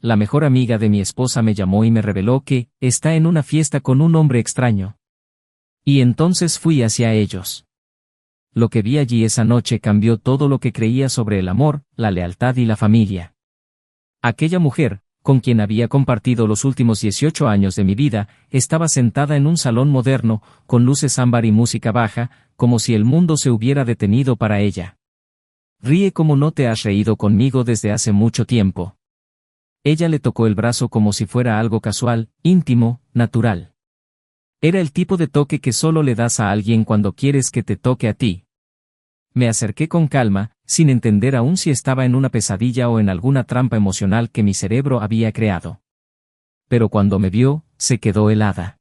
la mejor amiga de mi esposa me llamó y me reveló que está en una fiesta con un hombre extraño. Y entonces fui hacia ellos. Lo que vi allí esa noche cambió todo lo que creía sobre el amor, la lealtad y la familia. Aquella mujer, con quien había compartido los últimos 18 años de mi vida, estaba sentada en un salón moderno, con luces ámbar y música baja, como si el mundo se hubiera detenido para ella. Ríe como no te has reído conmigo desde hace mucho tiempo. Ella le tocó el brazo como si fuera algo casual, íntimo, natural. Era el tipo de toque que solo le das a alguien cuando quieres que te toque a ti. Me acerqué con calma, sin entender aún si estaba en una pesadilla o en alguna trampa emocional que mi cerebro había creado. Pero cuando me vio, se quedó helada.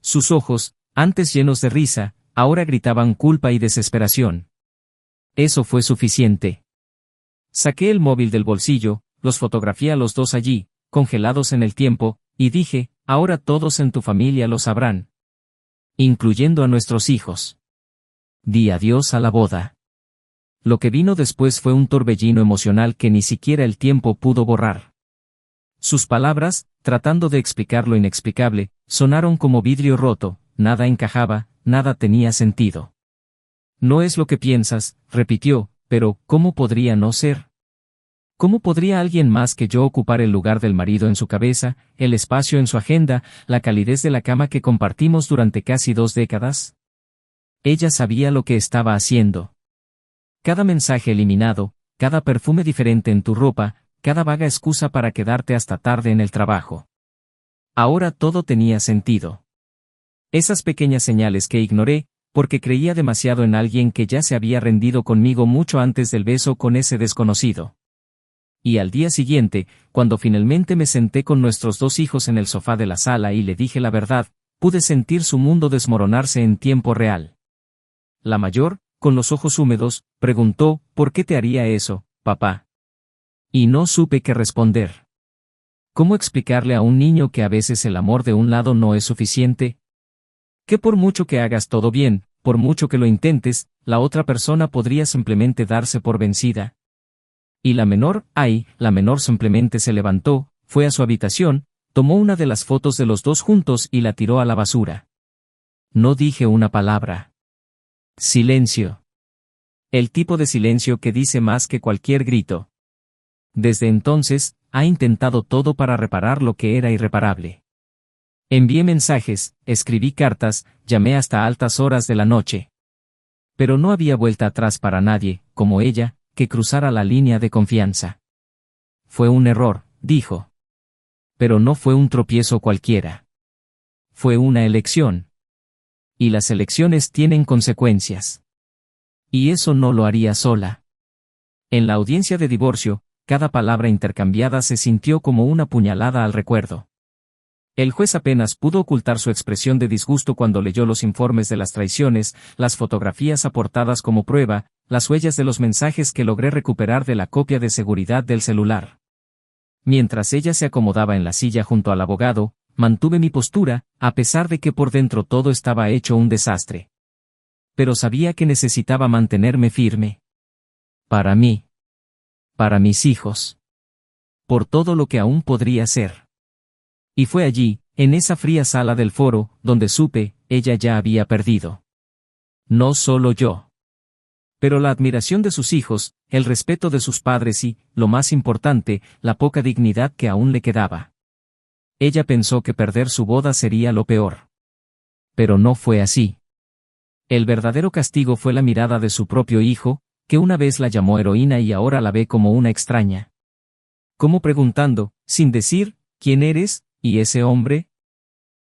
Sus ojos, antes llenos de risa, ahora gritaban culpa y desesperación. Eso fue suficiente. Saqué el móvil del bolsillo, los fotografié a los dos allí, congelados en el tiempo, y dije, ahora todos en tu familia lo sabrán. Incluyendo a nuestros hijos. Di adiós a la boda. Lo que vino después fue un torbellino emocional que ni siquiera el tiempo pudo borrar. Sus palabras, tratando de explicar lo inexplicable, sonaron como vidrio roto, nada encajaba, nada tenía sentido. No es lo que piensas, repitió, pero ¿cómo podría no ser? ¿Cómo podría alguien más que yo ocupar el lugar del marido en su cabeza, el espacio en su agenda, la calidez de la cama que compartimos durante casi 2 décadas? Ella sabía lo que estaba haciendo. Cada mensaje eliminado, cada perfume diferente en tu ropa, cada vaga excusa para quedarte hasta tarde en el trabajo. Ahora todo tenía sentido. Esas pequeñas señales que ignoré, porque creía demasiado en alguien que ya se había rendido conmigo mucho antes del beso con ese desconocido. Y al día siguiente, cuando finalmente me senté con nuestros 2 hijos en el sofá de la sala y le dije la verdad, pude sentir su mundo desmoronarse en tiempo real. La mayor, con los ojos húmedos, preguntó, ¿por qué te haría eso, papá? Y no supe qué responder. ¿Cómo explicarle a un niño que a veces el amor de un lado no es suficiente? Que por mucho que hagas todo bien, por mucho que lo intentes, la otra persona podría simplemente darse por vencida. Y la menor simplemente se levantó, fue a su habitación, tomó una de las fotos de los dos juntos y la tiró a la basura. No dije una palabra. Silencio. El tipo de silencio que dice más que cualquier grito. Desde entonces, ha intentado todo para reparar lo que era irreparable. Envié mensajes, escribí cartas, llamé hasta altas horas de la noche. Pero no había vuelta atrás para nadie, como ella, que cruzara la línea de confianza. Fue un error, dijo. Pero no fue un tropiezo cualquiera. Fue una elección. Y las elecciones tienen consecuencias. Y eso no lo haría sola. En la audiencia de divorcio, cada palabra intercambiada se sintió como una puñalada al recuerdo. El juez apenas pudo ocultar su expresión de disgusto cuando leyó los informes de las traiciones, las fotografías aportadas como prueba, las huellas de los mensajes que logré recuperar de la copia de seguridad del celular. Mientras ella se acomodaba en la silla junto al abogado, mantuve mi postura, a pesar de que por dentro todo estaba hecho un desastre. Pero sabía que necesitaba mantenerme firme. Para mí. Para mis hijos. Por todo lo que aún podría ser. Y fue allí, en esa fría sala del foro, donde supe, ella ya había perdido. No solo yo. Pero la admiración de sus hijos, el respeto de sus padres y, lo más importante, la poca dignidad que aún le quedaba. Ella pensó que perder su boda sería lo peor. Pero no fue así. El verdadero castigo fue la mirada de su propio hijo, que una vez la llamó heroína y ahora la ve como una extraña. Como preguntando, sin decir, ¿quién eres? ¿Y ese hombre?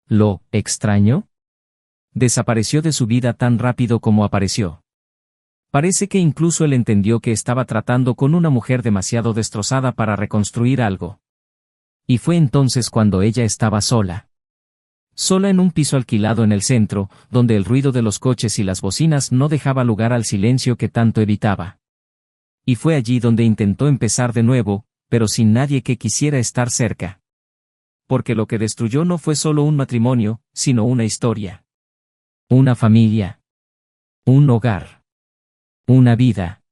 ¿Lo extraño? Desapareció de su vida tan rápido como apareció. Parece que incluso él entendió que estaba tratando con una mujer demasiado destrozada para reconstruir algo. Y fue entonces cuando ella estaba sola. Sola en un piso alquilado en el centro, donde el ruido de los coches y las bocinas no dejaba lugar al silencio que tanto evitaba. Y fue allí donde intentó empezar de nuevo, pero sin nadie que quisiera estar cerca. Porque lo que destruyó no fue solo un matrimonio, sino una historia. Una familia. Un hogar. Una vida.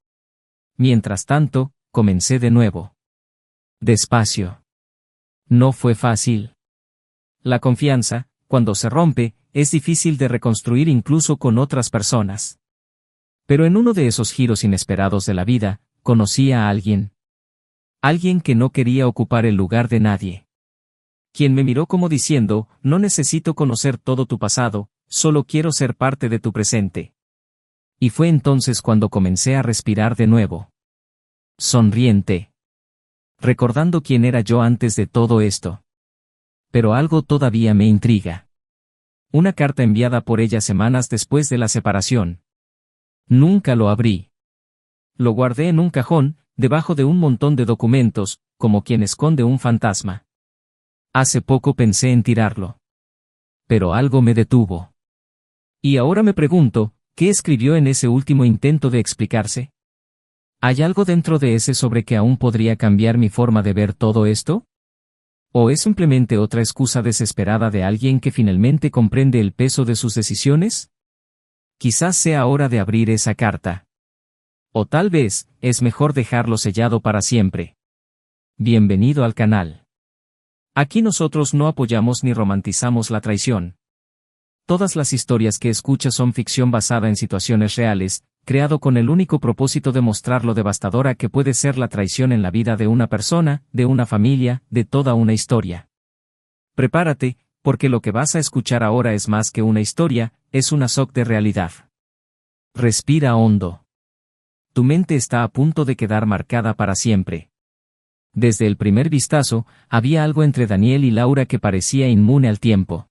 Mientras tanto, comencé de nuevo. Despacio. No fue fácil. La confianza, cuando se rompe, es difícil de reconstruir incluso con otras personas. Pero en uno de esos giros inesperados de la vida, conocí a alguien. Alguien que no quería ocupar el lugar de nadie. Quien me miró como diciendo, no necesito conocer todo tu pasado, solo quiero ser parte de tu presente. Y fue entonces cuando comencé a respirar de nuevo. Sonriente. Recordando quién era yo antes de todo esto. Pero algo todavía me intriga. Una carta enviada por ella semanas después de la separación. Nunca lo abrí. Lo guardé en un cajón, debajo de un montón de documentos, como quien esconde un fantasma. Hace poco pensé en tirarlo. Pero algo me detuvo. Y ahora me pregunto, ¿qué escribió en ese último intento de explicarse? ¿Hay algo dentro de ese sobre que aún podría cambiar mi forma de ver todo esto? ¿O es simplemente otra excusa desesperada de alguien que finalmente comprende el peso de sus decisiones? Quizás sea hora de abrir esa carta. O tal vez, es mejor dejarlo sellado para siempre. Bienvenido al canal. Aquí nosotros no apoyamos ni romantizamos la traición. Todas las historias que escuchas son ficción basada en situaciones reales, creado con el único propósito de mostrar lo devastadora que puede ser la traición en la vida de una persona, de una familia, de toda una historia. Prepárate, porque lo que vas a escuchar ahora es más que una historia, es una shock de realidad. Respira hondo. Tu mente está a punto de quedar marcada para siempre. Desde el primer vistazo, había algo entre Daniel y Laura que parecía inmune al tiempo.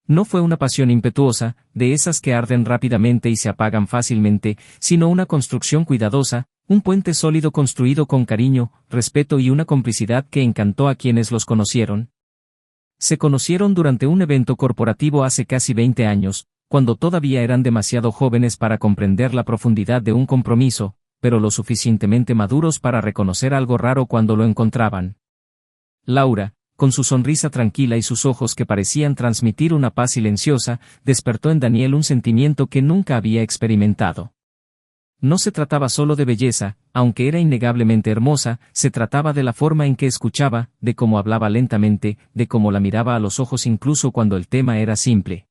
No fue una pasión impetuosa, de esas que arden rápidamente y se apagan fácilmente, sino una construcción cuidadosa, un puente sólido construido con cariño, respeto y una complicidad que encantó a quienes los conocieron. Se conocieron durante un evento corporativo hace casi 20 años, cuando todavía eran demasiado jóvenes para comprender la profundidad de un compromiso, pero lo suficientemente maduros para reconocer algo raro cuando lo encontraban. Laura, con su sonrisa tranquila y sus ojos que parecían transmitir una paz silenciosa, despertó en Daniel un sentimiento que nunca había experimentado. No se trataba solo de belleza, aunque era innegablemente hermosa, se trataba de la forma en que escuchaba, de cómo hablaba lentamente, de cómo la miraba a los ojos incluso cuando el tema era simple.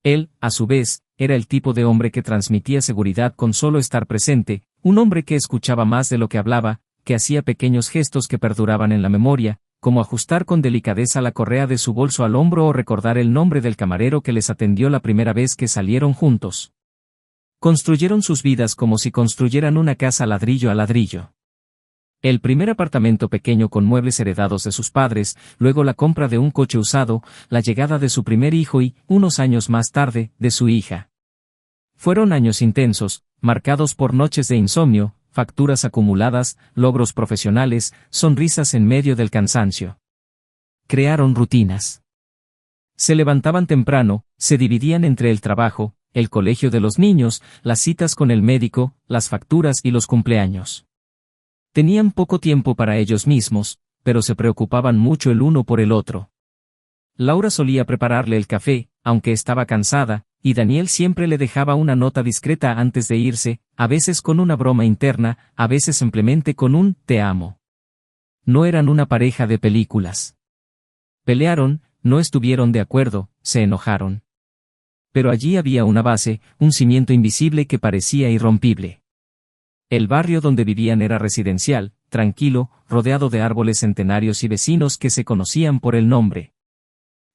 Él, a su vez, era el tipo de hombre que transmitía seguridad con solo estar presente, un hombre que escuchaba más de lo que hablaba, que hacía pequeños gestos que perduraban en la memoria, como ajustar con delicadeza la correa de su bolso al hombro o recordar el nombre del camarero que les atendió la primera vez que salieron juntos. Construyeron sus vidas como si construyeran una casa ladrillo a ladrillo. El primer apartamento pequeño con muebles heredados de sus padres, luego la compra de un coche usado, la llegada de su primer hijo y, unos años más tarde, de su hija. Fueron años intensos, marcados por noches de insomnio, facturas acumuladas, logros profesionales, sonrisas en medio del cansancio. Crearon rutinas. Se levantaban temprano, se dividían entre el trabajo, el colegio de los niños, las citas con el médico, las facturas y los cumpleaños. Tenían poco tiempo para ellos mismos, pero se preocupaban mucho el uno por el otro. Laura solía prepararle el café, aunque estaba cansada, y Daniel siempre le dejaba una nota discreta antes de irse, a veces con una broma interna, a veces simplemente con un «te amo». No eran una pareja de películas. Pelearon, no estuvieron de acuerdo, se enojaron. Pero allí había una base, un cimiento invisible que parecía irrompible. El barrio donde vivían era residencial, tranquilo, rodeado de árboles centenarios y vecinos que se conocían por el nombre.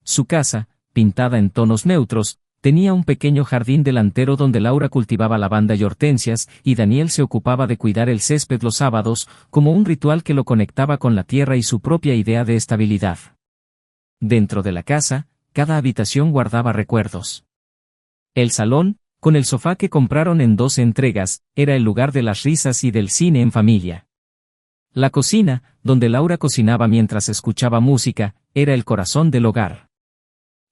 Su casa, pintada en tonos neutros, tenía un pequeño jardín delantero donde Laura cultivaba lavanda y hortensias, y Daniel se ocupaba de cuidar el césped los sábados, como un ritual que lo conectaba con la tierra y su propia idea de estabilidad. Dentro de la casa, cada habitación guardaba recuerdos. El salón, con el sofá que compraron en 2 entregas, era el lugar de las risas y del cine en familia. La cocina, donde Laura cocinaba mientras escuchaba música, era el corazón del hogar.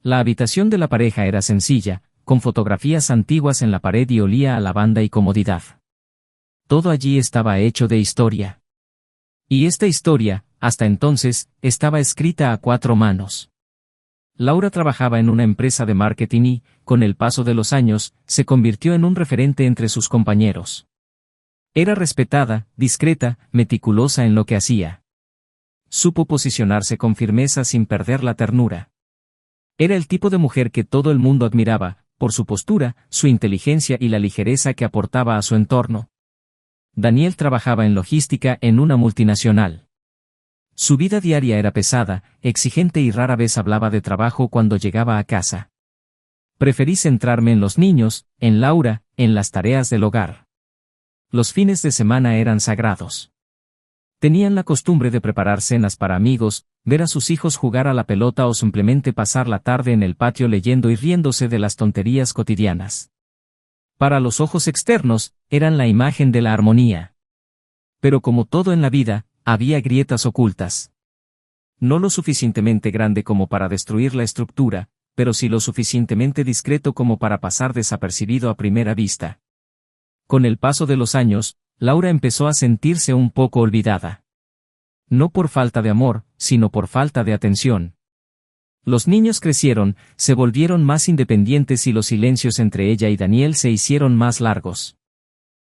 La habitación de la pareja era sencilla, con fotografías antiguas en la pared y olía a lavanda y comodidad. Todo allí estaba hecho de historia. Y esta historia, hasta entonces, estaba escrita a 4 manos. Laura trabajaba en una empresa de marketing y, con el paso de los años, se convirtió en un referente entre sus compañeros. Era respetada, discreta, meticulosa en lo que hacía. supo posicionarse con firmeza sin perder la ternura. Era el tipo de mujer que todo el mundo admiraba, por su postura, su inteligencia y la ligereza que aportaba a su entorno. Daniel trabajaba en logística en una multinacional. Su vida diaria era pesada, exigente y rara vez hablaba de trabajo cuando llegaba a casa. Preferí centrarme en los niños, en Laura, en las tareas del hogar. Los fines de semana eran sagrados. Tenían la costumbre de preparar cenas para amigos, ver a sus hijos jugar a la pelota o simplemente pasar la tarde en el patio leyendo y riéndose de las tonterías cotidianas. Para los ojos externos, eran la imagen de la armonía. Pero como todo en la vida, había grietas ocultas. No lo suficientemente grande como para destruir la estructura, pero sí lo suficientemente discreto como para pasar desapercibido a primera vista. Con el paso de los años, Laura empezó a sentirse un poco olvidada. No por falta de amor, sino por falta de atención. Los niños crecieron, se volvieron más independientes y los silencios entre ella y Daniel se hicieron más largos.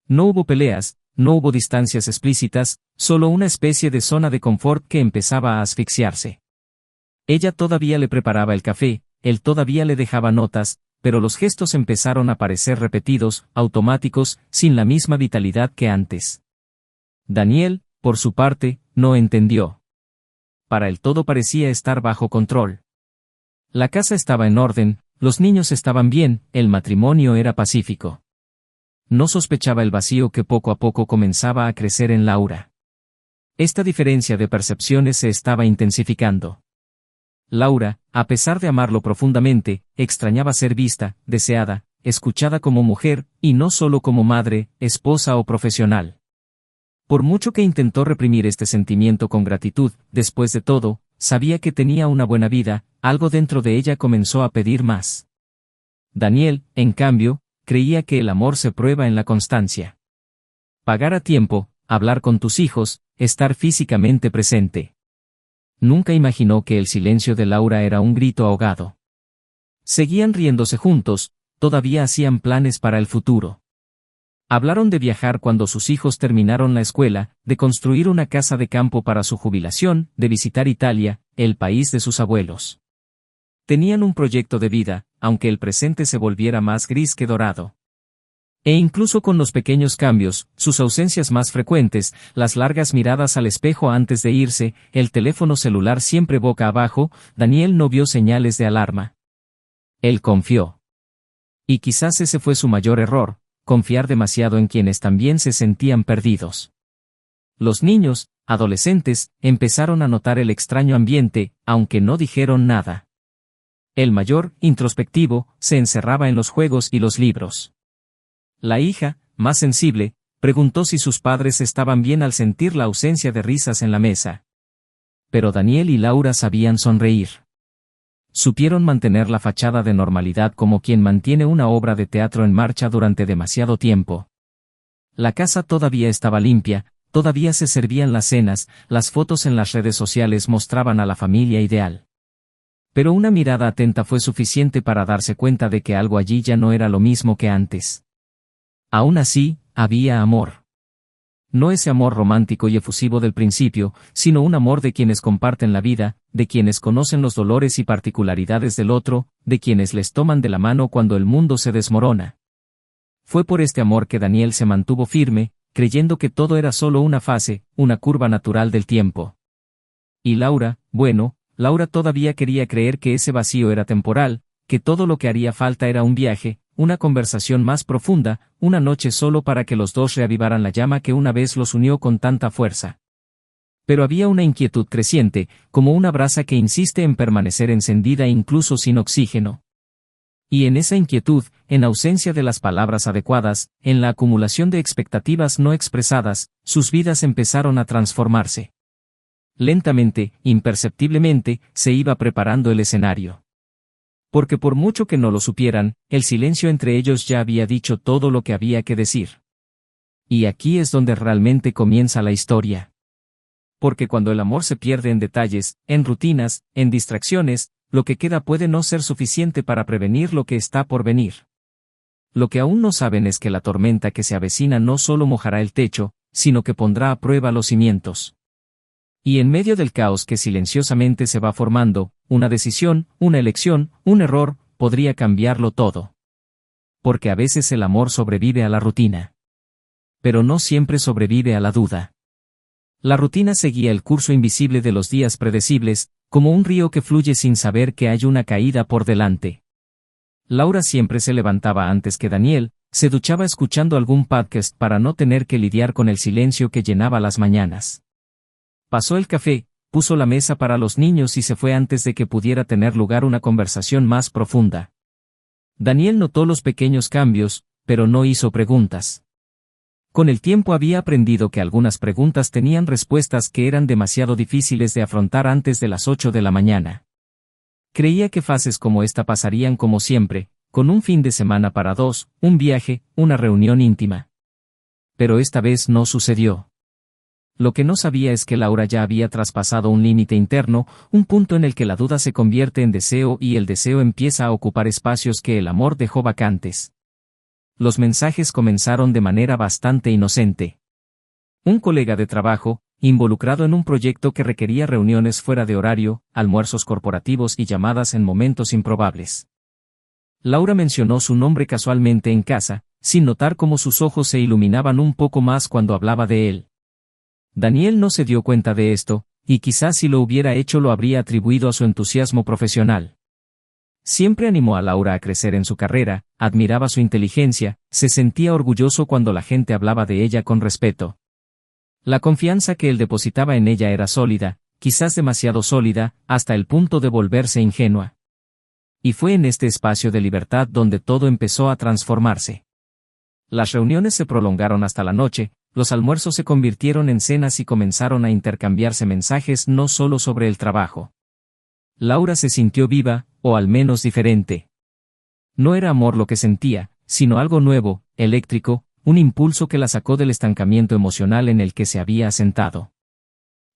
No hubo peleas, no hubo distancias explícitas, solo una especie de zona de confort que empezaba a asfixiarse. Ella todavía le preparaba el café, él todavía le dejaba notas, pero los gestos empezaron a parecer repetidos, automáticos, sin la misma vitalidad que antes. Daniel, por su parte, no entendió. Para él todo parecía estar bajo control. La casa estaba en orden, los niños estaban bien, el matrimonio era pacífico. No sospechaba el vacío que poco a poco comenzaba a crecer en Laura. Esta diferencia de percepciones se estaba intensificando. Laura, a pesar de amarlo profundamente, extrañaba ser vista, deseada, escuchada como mujer, y no solo como madre, esposa o profesional. Por mucho que intentó reprimir este sentimiento con gratitud, después de todo, sabía que tenía una buena vida, algo dentro de ella comenzó a pedir más. Daniel, en cambio, creía que el amor se prueba en la constancia. Pagar a tiempo, hablar con tus hijos, estar físicamente presente. Nunca imaginó que el silencio de Laura era un grito ahogado. Seguían riéndose juntos, todavía hacían planes para el futuro. Hablaron de viajar cuando sus hijos terminaron la escuela, de construir una casa de campo para su jubilación, de visitar Italia, el país de sus abuelos. Tenían un proyecto de vida, aunque el presente se volviera más gris que dorado. E incluso con los pequeños cambios, sus ausencias más frecuentes, las largas miradas al espejo antes de irse, el teléfono celular siempre boca abajo, Daniel no vio señales de alarma. Él confió. Y quizás ese fue su mayor error, confiar demasiado en quienes también se sentían perdidos. Los niños, adolescentes, empezaron a notar el extraño ambiente, aunque no dijeron nada. El mayor, introspectivo, se encerraba en los juegos y los libros. La hija, más sensible, preguntó si sus padres estaban bien al sentir la ausencia de risas en la mesa. Pero Daniel y Laura sabían sonreír. Supieron mantener la fachada de normalidad como quien mantiene una obra de teatro en marcha durante demasiado tiempo. La casa todavía estaba limpia, todavía se servían las cenas, las fotos en las redes sociales mostraban a la familia ideal. Pero una mirada atenta fue suficiente para darse cuenta de que algo allí ya no era lo mismo que antes. Aún así, había amor. No ese amor romántico y efusivo del principio, sino un amor de quienes comparten la vida, de quienes conocen los dolores y particularidades del otro, de quienes les toman de la mano cuando el mundo se desmorona. Fue por este amor que Daniel se mantuvo firme, creyendo que todo era solo una fase, una curva natural del tiempo. Y Laura, bueno, Laura todavía quería creer que ese vacío era temporal, que todo lo que haría falta era un viaje, una conversación más profunda, una noche solo para que los dos reavivaran la llama que una vez los unió con tanta fuerza. Pero había una inquietud creciente, como una brasa que insiste en permanecer encendida incluso sin oxígeno. Y en esa inquietud, en ausencia de las palabras adecuadas, en la acumulación de expectativas no expresadas, sus vidas empezaron a transformarse. Lentamente, imperceptiblemente, se iba preparando el escenario. Porque por mucho que no lo supieran, el silencio entre ellos ya había dicho todo lo que había que decir. Y aquí es donde realmente comienza la historia. Porque cuando el amor se pierde en detalles, en rutinas, en distracciones, lo que queda puede no ser suficiente para prevenir lo que está por venir. Lo que aún no saben es que la tormenta que se avecina no solo mojará el techo, sino que pondrá a prueba los cimientos. Y en medio del caos que silenciosamente se va formando, una decisión, una elección, un error, podría cambiarlo todo. Porque a veces el amor sobrevive a la rutina. Pero no siempre sobrevive a la duda. La rutina seguía el curso invisible de los días predecibles, como un río que fluye sin saber que hay una caída por delante. Laura siempre se levantaba antes que Daniel, se duchaba escuchando algún podcast para no tener que lidiar con el silencio que llenaba las mañanas. Pasó el café, puso la mesa para los niños y se fue antes de que pudiera tener lugar una conversación más profunda. Daniel notó los pequeños cambios, pero no hizo preguntas. Con el tiempo había aprendido que algunas preguntas tenían respuestas que eran demasiado difíciles de afrontar antes de las 8 de la mañana. Creía que fases como esta pasarían como siempre, con un fin de semana para dos, un viaje, una reunión íntima. Pero esta vez no sucedió. Lo que no sabía es que Laura ya había traspasado un límite interno, un punto en el que la duda se convierte en deseo y el deseo empieza a ocupar espacios que el amor dejó vacantes. Los mensajes comenzaron de manera bastante inocente. Un colega de trabajo, involucrado en un proyecto que requería reuniones fuera de horario, almuerzos corporativos y llamadas en momentos improbables. Laura mencionó su nombre casualmente en casa, sin notar cómo sus ojos se iluminaban un poco más cuando hablaba de él. Daniel no se dio cuenta de esto, y quizás si lo hubiera hecho lo habría atribuido a su entusiasmo profesional. Siempre animó a Laura a crecer en su carrera, admiraba su inteligencia, se sentía orgulloso cuando la gente hablaba de ella con respeto. La confianza que él depositaba en ella era sólida, quizás demasiado sólida, hasta el punto de volverse ingenua. Y fue en este espacio de libertad donde todo empezó a transformarse. Las reuniones se prolongaron hasta la noche, los almuerzos se convirtieron en cenas y comenzaron a intercambiarse mensajes no solo sobre el trabajo. Laura se sintió viva, o al menos diferente. No era amor lo que sentía, sino algo nuevo, eléctrico, un impulso que la sacó del estancamiento emocional en el que se había asentado.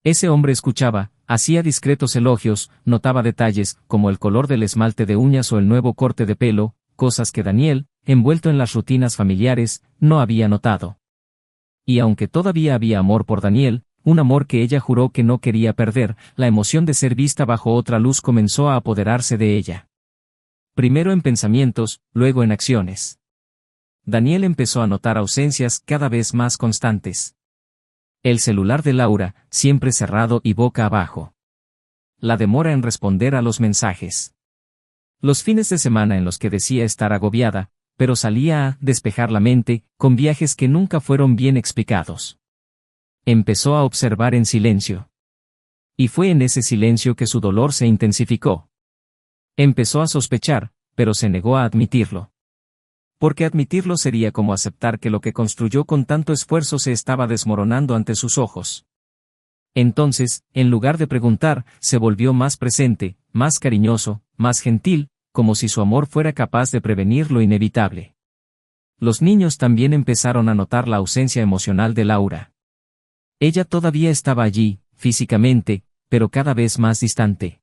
Ese hombre escuchaba, hacía discretos elogios, notaba detalles, como el color del esmalte de uñas o el nuevo corte de pelo, cosas que Daniel, envuelto en las rutinas familiares, no había notado. Y aunque todavía había amor por Daniel, un amor que ella juró que no quería perder, la emoción de ser vista bajo otra luz comenzó a apoderarse de ella. Primero en pensamientos, luego en acciones. Daniel empezó a notar ausencias cada vez más constantes. El celular de Laura, siempre cerrado y boca abajo. La demora en responder a los mensajes. Los fines de semana en los que decía estar agobiada, pero salía a despejar la mente, con viajes que nunca fueron bien explicados. Empezó a observar en silencio. Y fue en ese silencio que su dolor se intensificó. Empezó a sospechar, pero se negó a admitirlo. Porque admitirlo sería como aceptar que lo que construyó con tanto esfuerzo se estaba desmoronando ante sus ojos. Entonces, en lugar de preguntar, se volvió más presente, más cariñoso, más gentil, como si su amor fuera capaz de prevenir lo inevitable. Los niños también empezaron a notar la ausencia emocional de Laura. Ella todavía estaba allí, físicamente, pero cada vez más distante.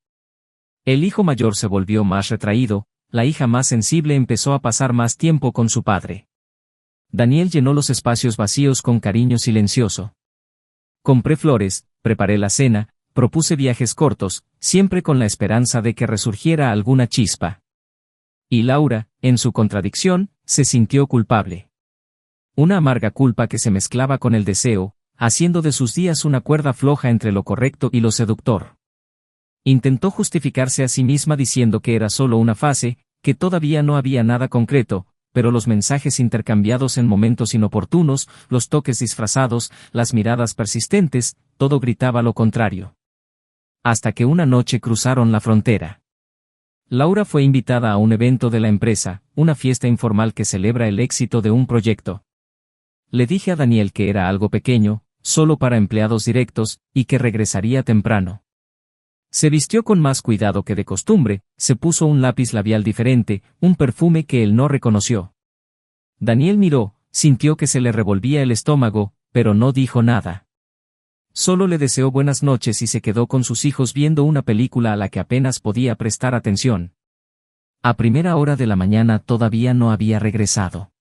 El hijo mayor se volvió más retraído, la hija más sensible empezó a pasar más tiempo con su padre. Daniel llenó los espacios vacíos con cariño silencioso. Compré flores, preparé la cena, propuse viajes cortos, siempre con la esperanza de que resurgiera alguna chispa. Y Laura, en su contradicción, se sintió culpable. Una amarga culpa que se mezclaba con el deseo, haciendo de sus días una cuerda floja entre lo correcto y lo seductor. Intentó justificarse a sí misma diciendo que era solo una fase, que todavía no había nada concreto, pero los mensajes intercambiados en momentos inoportunos, los toques disfrazados, las miradas persistentes, todo gritaba lo contrario. Hasta que una noche cruzaron la frontera. Laura fue invitada a un evento de la empresa, una fiesta informal que celebra el éxito de un proyecto. Le dije a Daniel que era algo pequeño, solo para empleados directos, y que regresaría temprano. Se vistió con más cuidado que de costumbre, se puso un lápiz labial diferente, un perfume que él no reconoció. Daniel miró, sintió que se le revolvía el estómago, pero no dijo nada. Solo le deseó buenas noches y se quedó con sus hijos viendo una película a la que apenas podía prestar atención. A primera hora de la mañana todavía no había regresado.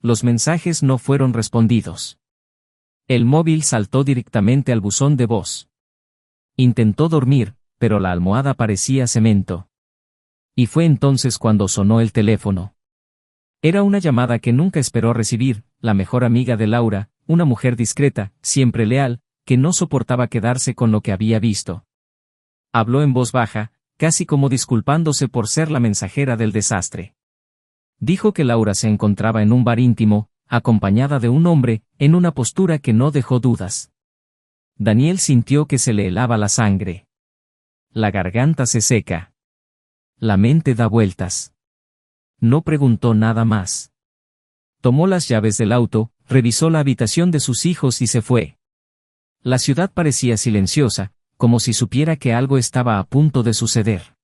Los mensajes no fueron respondidos. El móvil saltó directamente al buzón de voz. Intentó dormir, pero la almohada parecía cemento. Y fue entonces cuando sonó el teléfono. Era una llamada que nunca esperó recibir, la mejor amiga de Laura, una mujer discreta, siempre leal, que no soportaba quedarse con lo que había visto. Habló en voz baja, casi como disculpándose por ser la mensajera del desastre. Dijo que Laura se encontraba en un bar íntimo, acompañada de un hombre, en una postura que no dejó dudas. Daniel sintió que se le helaba la sangre. La garganta se seca. La mente da vueltas. No preguntó nada más. Tomó las llaves del auto, revisó la habitación de sus hijos y se fue. La ciudad parecía silenciosa, como si supiera que algo estaba a punto de suceder.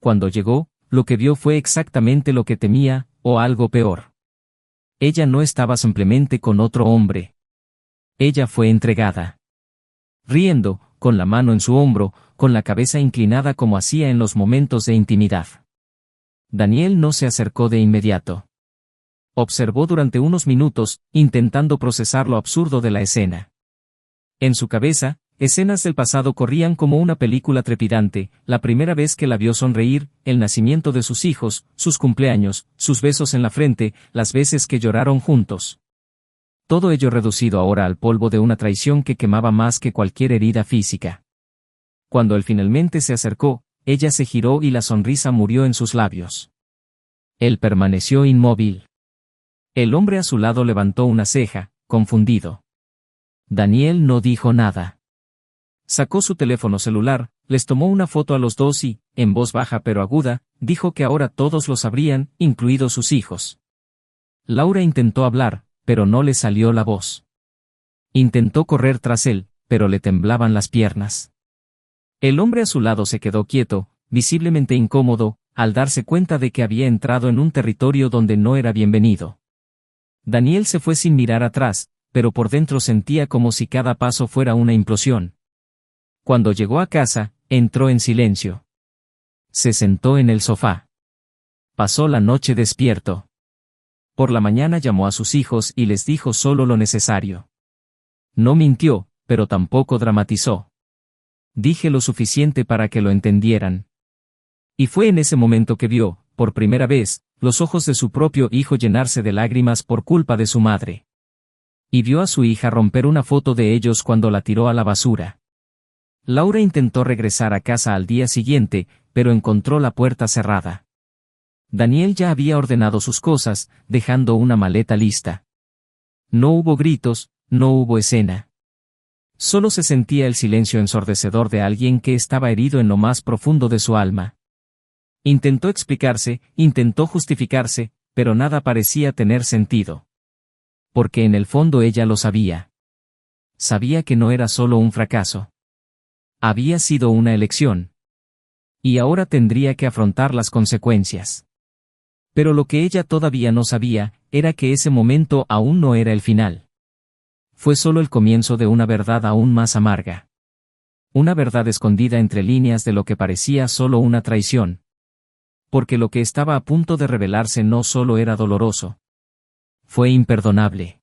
Cuando llegó, lo que vio fue exactamente lo que temía, o algo peor. Ella no estaba simplemente con otro hombre. Ella fue entregada. Riendo, con la mano en su hombro, con la cabeza inclinada como hacía en los momentos de intimidad. Daniel no se acercó de inmediato. Observó durante unos minutos, intentando procesar lo absurdo de la escena. En su cabeza, escenas del pasado corrían como una película trepidante, la primera vez que la vio sonreír, el nacimiento de sus hijos, sus cumpleaños, sus besos en la frente, las veces que lloraron juntos. Todo ello reducido ahora al polvo de una traición que quemaba más que cualquier herida física. Cuando él finalmente se acercó, ella se giró y la sonrisa murió en sus labios. Él permaneció inmóvil. El hombre a su lado levantó una ceja, confundido. Daniel no dijo nada. Sacó su teléfono celular, les tomó una foto a los dos y, en voz baja pero aguda, dijo que ahora todos lo sabrían, incluidos sus hijos. Laura intentó hablar, pero no le salió la voz. Intentó correr tras él, pero le temblaban las piernas. El hombre a su lado se quedó quieto, visiblemente incómodo, al darse cuenta de que había entrado en un territorio donde no era bienvenido. Daniel se fue sin mirar atrás, pero por dentro sentía como si cada paso fuera una implosión. Cuando llegó a casa, entró en silencio. Se sentó en el sofá. Pasó la noche despierto. Por la mañana llamó a sus hijos y les dijo solo lo necesario. No mintió, pero tampoco dramatizó. Dije lo suficiente para que lo entendieran. Y fue en ese momento que vio, por primera vez, los ojos de su propio hijo llenarse de lágrimas por culpa de su madre. Y vio a su hija romper una foto de ellos cuando la tiró a la basura. Laura intentó regresar a casa al día siguiente, pero encontró la puerta cerrada. Daniel ya había ordenado sus cosas, dejando una maleta lista. No hubo gritos, no hubo escena. Solo se sentía el silencio ensordecedor de alguien que estaba herido en lo más profundo de su alma. Intentó explicarse, intentó justificarse, pero nada parecía tener sentido. Porque en el fondo ella lo sabía. Sabía que no era solo un fracaso. Había sido una elección. Y ahora tendría que afrontar las consecuencias. Pero lo que ella todavía no sabía, era que ese momento aún no era el final. Fue solo el comienzo de una verdad aún más amarga. Una verdad escondida entre líneas de lo que parecía solo una traición. Porque lo que estaba a punto de revelarse no solo era doloroso. Fue imperdonable.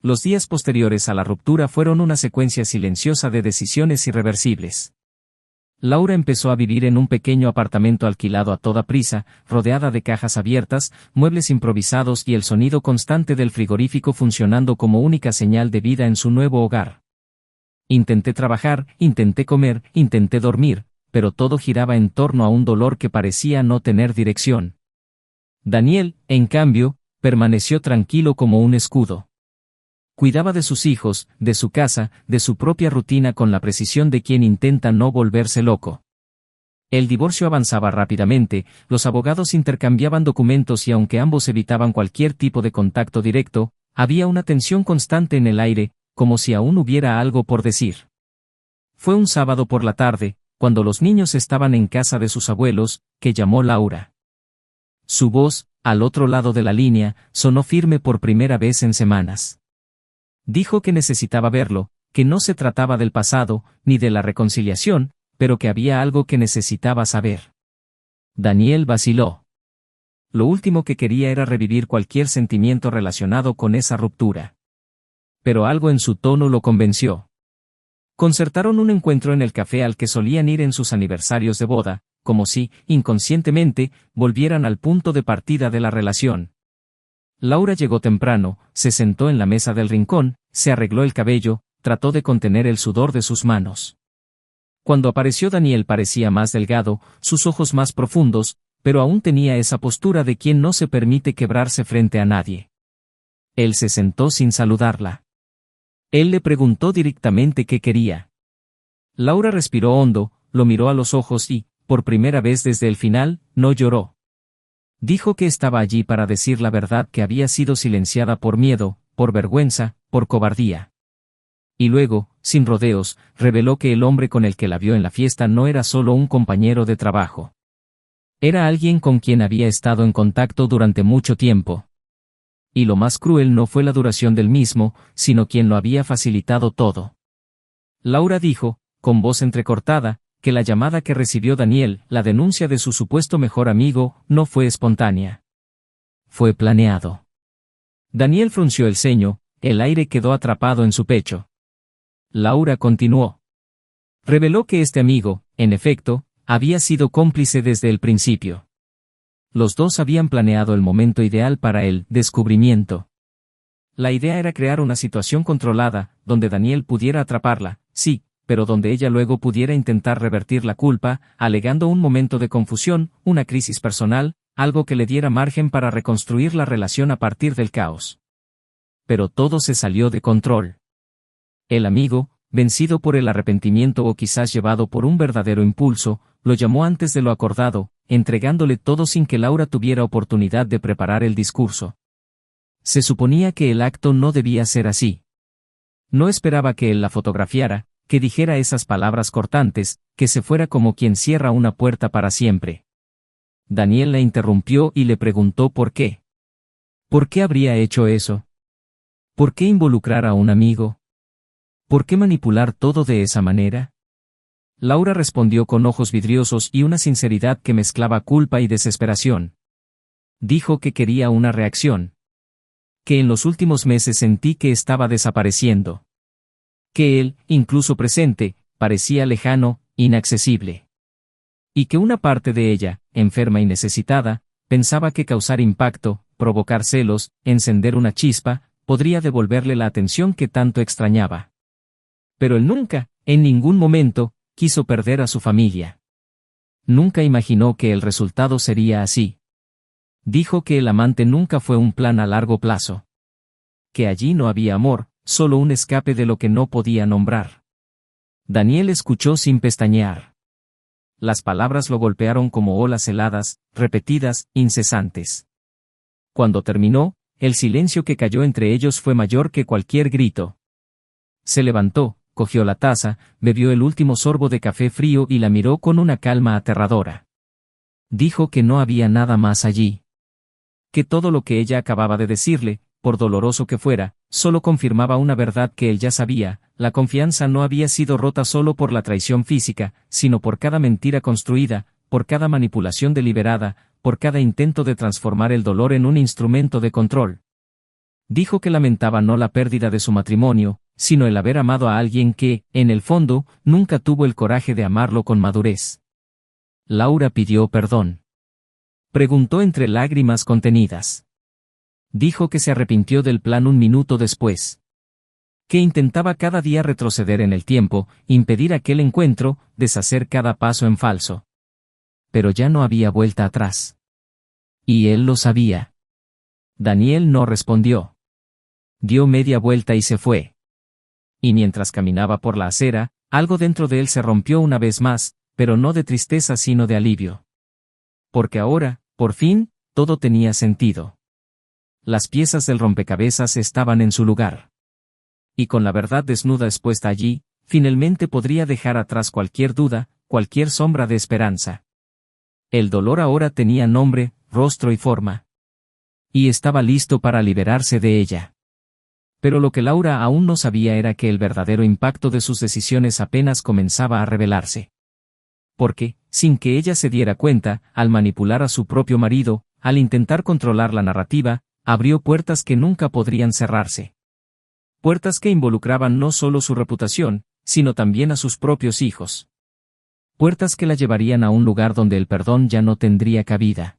Los días posteriores a la ruptura fueron una secuencia silenciosa de decisiones irreversibles. Laura empezó a vivir en un pequeño apartamento alquilado a toda prisa, rodeada de cajas abiertas, muebles improvisados y el sonido constante del frigorífico funcionando como única señal de vida en su nuevo hogar. Intenté trabajar, intenté comer, intenté dormir, pero todo giraba en torno a un dolor que parecía no tener dirección. Daniel, en cambio, permaneció tranquilo como un escudo. Cuidaba de sus hijos, de su casa, de su propia rutina con la precisión de quien intenta no volverse loco. El divorcio avanzaba rápidamente, los abogados intercambiaban documentos y aunque ambos evitaban cualquier tipo de contacto directo, había una tensión constante en el aire, como si aún hubiera algo por decir. Fue un sábado por la tarde, cuando los niños estaban en casa de sus abuelos, que llamó Laura. Su voz, al otro lado de la línea, sonó firme por primera vez en semanas. Dijo que necesitaba verlo, que no se trataba del pasado, ni de la reconciliación, pero que había algo que necesitaba saber. Daniel vaciló. Lo último que quería era revivir cualquier sentimiento relacionado con esa ruptura. Pero algo en su tono lo convenció. Concertaron un encuentro en el café al que solían ir en sus aniversarios de boda, como si, inconscientemente, volvieran al punto de partida de la relación. Laura llegó temprano, se sentó en la mesa del rincón, se arregló el cabello, trató de contener el sudor de sus manos. Cuando apareció Daniel parecía más delgado, sus ojos más profundos, pero aún tenía esa postura de quien no se permite quebrarse frente a nadie. Él se sentó sin saludarla. Él le preguntó directamente qué quería. Laura respiró hondo, lo miró a los ojos y, por primera vez desde el final, no lloró. Dijo que estaba allí para decir la verdad, que había sido silenciada por miedo, por vergüenza, por cobardía. Y luego, sin rodeos, reveló que el hombre con el que la vio en la fiesta no era solo un compañero de trabajo. Era alguien con quien había estado en contacto durante mucho tiempo. Y lo más cruel no fue la duración del mismo, sino quien lo había facilitado todo. Laura dijo, con voz entrecortada, que la llamada que recibió Daniel, la denuncia de su supuesto mejor amigo, no fue espontánea. Fue planeado. Daniel frunció el ceño, el aire quedó atrapado en su pecho. Laura continuó. Reveló que este amigo, en efecto, había sido cómplice desde el principio. Los dos habían planeado el momento ideal para el descubrimiento. La idea era crear una situación controlada, donde Daniel pudiera atraparla, sí, pero donde ella luego pudiera intentar revertir la culpa, alegando un momento de confusión, una crisis personal, algo que le diera margen para reconstruir la relación a partir del caos. Pero todo se salió de control. El amigo, vencido por el arrepentimiento o quizás llevado por un verdadero impulso, lo llamó antes de lo acordado, entregándole todo sin que Laura tuviera oportunidad de preparar el discurso. Se suponía que el acto no debía ser así. No esperaba que él la fotografiara, que dijera esas palabras cortantes, que se fuera como quien cierra una puerta para siempre. Daniel la interrumpió y le preguntó por qué. ¿Por qué habría hecho eso? ¿Por qué involucrar a un amigo? ¿Por qué manipular todo de esa manera? Laura respondió con ojos vidriosos y una sinceridad que mezclaba culpa y desesperación. Dijo que quería una reacción. Que en los últimos meses sentí que estaba desapareciendo. Que él, incluso presente, parecía lejano, inaccesible. Y que una parte de ella, enferma y necesitada, pensaba que causar impacto, provocar celos, encender una chispa, podría devolverle la atención que tanto extrañaba. Pero él nunca, en ningún momento, quiso perder a su familia. Nunca imaginó que el resultado sería así. Dijo que el amante nunca fue un plan a largo plazo. Que allí no había amor, solo un escape de lo que no podía nombrar. Daniel escuchó sin pestañear. Las palabras lo golpearon como olas heladas, repetidas, incesantes. Cuando terminó, el silencio que cayó entre ellos fue mayor que cualquier grito. Se levantó, cogió la taza, bebió el último sorbo de café frío y la miró con una calma aterradora. Dijo que no había nada más allí. Que todo lo que ella acababa de decirle, por doloroso que fuera, solo confirmaba una verdad que él ya sabía: la confianza no había sido rota solo por la traición física, sino por cada mentira construida, por cada manipulación deliberada, por cada intento de transformar el dolor en un instrumento de control. Dijo que lamentaba no la pérdida de su matrimonio, sino el haber amado a alguien que, en el fondo, nunca tuvo el coraje de amarlo con madurez. Laura pidió perdón. Preguntó entre lágrimas contenidas. Dijo que se arrepintió del plan un minuto después. Que intentaba cada día retroceder en el tiempo, impedir aquel encuentro, deshacer cada paso en falso. Pero ya no había vuelta atrás. Y él lo sabía. Daniel no respondió. Dio media vuelta y se fue. Y mientras caminaba por la acera, algo dentro de él se rompió una vez más, pero no de tristeza sino de alivio. Porque ahora, por fin, todo tenía sentido. Las piezas del rompecabezas estaban en su lugar. Y con la verdad desnuda expuesta allí, finalmente podría dejar atrás cualquier duda, cualquier sombra de esperanza. El dolor ahora tenía nombre, rostro y forma. Y estaba listo para liberarse de ella. Pero lo que Laura aún no sabía era que el verdadero impacto de sus decisiones apenas comenzaba a revelarse. Porque, sin que ella se diera cuenta, al manipular a su propio marido, al intentar controlar la narrativa, abrió puertas que nunca podrían cerrarse. Puertas que involucraban no solo su reputación, sino también a sus propios hijos. Puertas que la llevarían a un lugar donde el perdón ya no tendría cabida.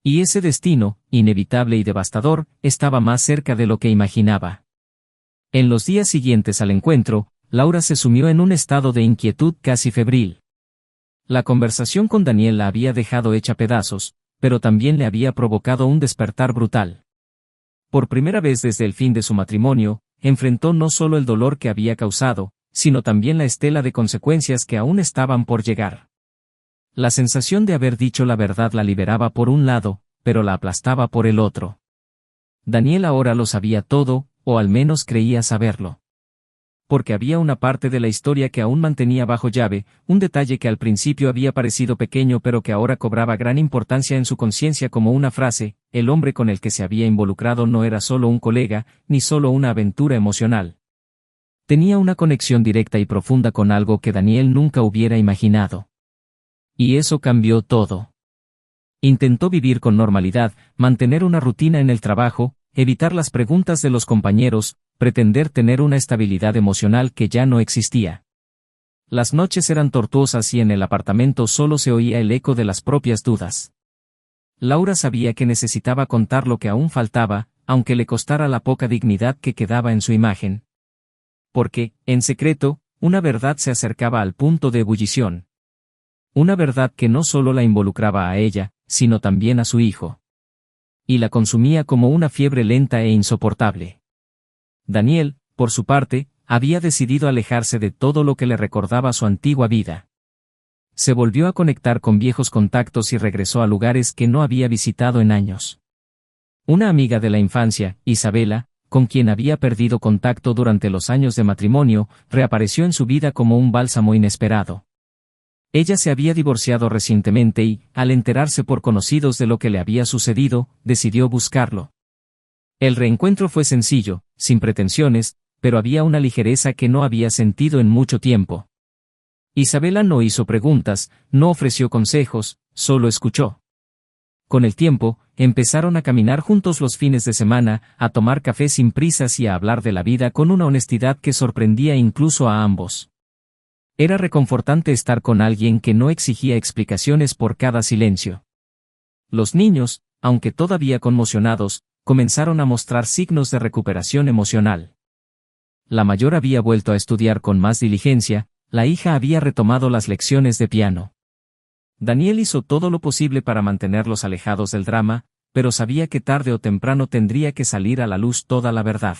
Y ese destino, inevitable y devastador, estaba más cerca de lo que imaginaba. En los días siguientes al encuentro, Laura se sumió en un estado de inquietud casi febril. La conversación con Daniel la había dejado hecha pedazos, pero también le había provocado un despertar brutal. Por primera vez desde el fin de su matrimonio, enfrentó no solo el dolor que había causado, sino también la estela de consecuencias que aún estaban por llegar. La sensación de haber dicho la verdad la liberaba por un lado, pero la aplastaba por el otro. Daniel ahora lo sabía todo, o al menos creía saberlo. Porque había una parte de la historia que aún mantenía bajo llave, un detalle que al principio había parecido pequeño pero que ahora cobraba gran importancia en su conciencia como una frase: el hombre con el que se había involucrado no era solo un colega, ni solo una aventura emocional. Tenía una conexión directa y profunda con algo que Daniel nunca hubiera imaginado. Y eso cambió todo. Intentó vivir con normalidad, mantener una rutina en el trabajo, evitar las preguntas de los compañeros, pretender tener una estabilidad emocional que ya no existía. Las noches eran tortuosas y en el apartamento solo se oía el eco de las propias dudas. Laura sabía que necesitaba contar lo que aún faltaba, aunque le costara la poca dignidad que quedaba en su imagen. Porque, en secreto, una verdad se acercaba al punto de ebullición. Una verdad que no solo la involucraba a ella, sino también a su hijo. Y la consumía como una fiebre lenta e insoportable. Daniel, por su parte, había decidido alejarse de todo lo que le recordaba su antigua vida. Se volvió a conectar con viejos contactos y regresó a lugares que no había visitado en años. Una amiga de la infancia, Isabela, con quien había perdido contacto durante los años de matrimonio, reapareció en su vida como un bálsamo inesperado. Ella se había divorciado recientemente y, al enterarse por conocidos de lo que le había sucedido, decidió buscarlo. El reencuentro fue sencillo, sin pretensiones, pero había una ligereza que no había sentido en mucho tiempo. Isabela no hizo preguntas, no ofreció consejos, solo escuchó. Con el tiempo, empezaron a caminar juntos los fines de semana, a tomar café sin prisas y a hablar de la vida con una honestidad que sorprendía incluso a ambos. Era reconfortante estar con alguien que no exigía explicaciones por cada silencio. Los niños, aunque todavía conmocionados, comenzaron a mostrar signos de recuperación emocional. La mayor había vuelto a estudiar con más diligencia, la hija había retomado las lecciones de piano. Daniel hizo todo lo posible para mantenerlos alejados del drama, pero sabía que tarde o temprano tendría que salir a la luz toda la verdad.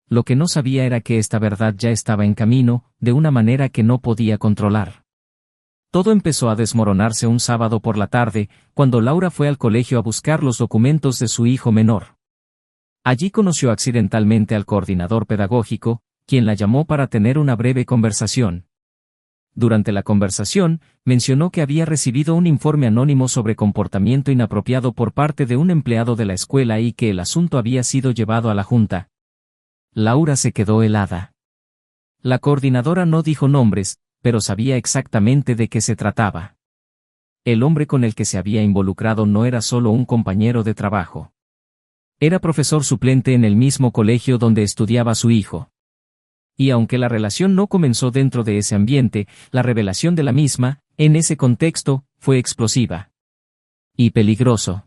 Lo que no sabía era que esta verdad ya estaba en camino, de una manera que no podía controlar. Todo empezó a desmoronarse un sábado por la tarde, cuando Laura fue al colegio a buscar los documentos de su hijo menor. Allí conoció accidentalmente al coordinador pedagógico, quien la llamó para tener una breve conversación. Durante la conversación, mencionó que había recibido un informe anónimo sobre comportamiento inapropiado por parte de un empleado de la escuela y que el asunto había sido llevado a la junta. Laura se quedó helada. La coordinadora no dijo nombres, pero sabía exactamente de qué se trataba. El hombre con el que se había involucrado no era solo un compañero de trabajo. Era profesor suplente en el mismo colegio donde estudiaba su hijo. Y aunque la relación no comenzó dentro de ese ambiente, la revelación de la misma, en ese contexto, fue explosiva. Y peligroso.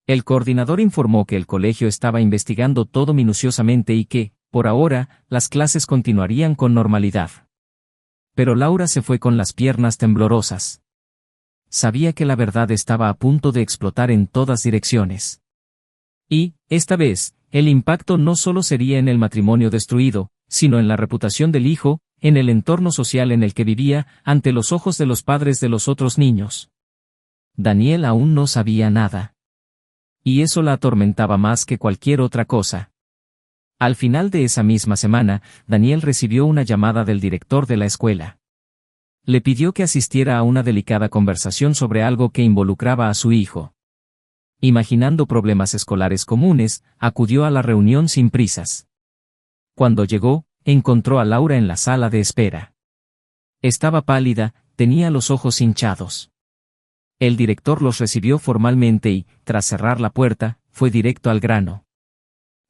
El coordinador informó que el colegio estaba investigando todo minuciosamente y que, por ahora, las clases continuarían con normalidad. Pero Laura se fue con las piernas temblorosas. Sabía que la verdad estaba a punto de explotar en todas direcciones. Y, esta vez, el impacto no solo sería en el matrimonio destruido, sino en la reputación del hijo, en el entorno social en el que vivía, ante los ojos de los padres de los otros niños. Daniel aún no sabía nada. Y eso la atormentaba más que cualquier otra cosa. Al final de esa misma semana, Daniel recibió una llamada del director de la escuela. Le pidió que asistiera a una delicada conversación sobre algo que involucraba a su hijo. Imaginando problemas escolares comunes, acudió a la reunión sin prisas. Cuando llegó, encontró a Laura en la sala de espera. Estaba pálida, tenía los ojos hinchados. El director los recibió formalmente y, tras cerrar la puerta, fue directo al grano.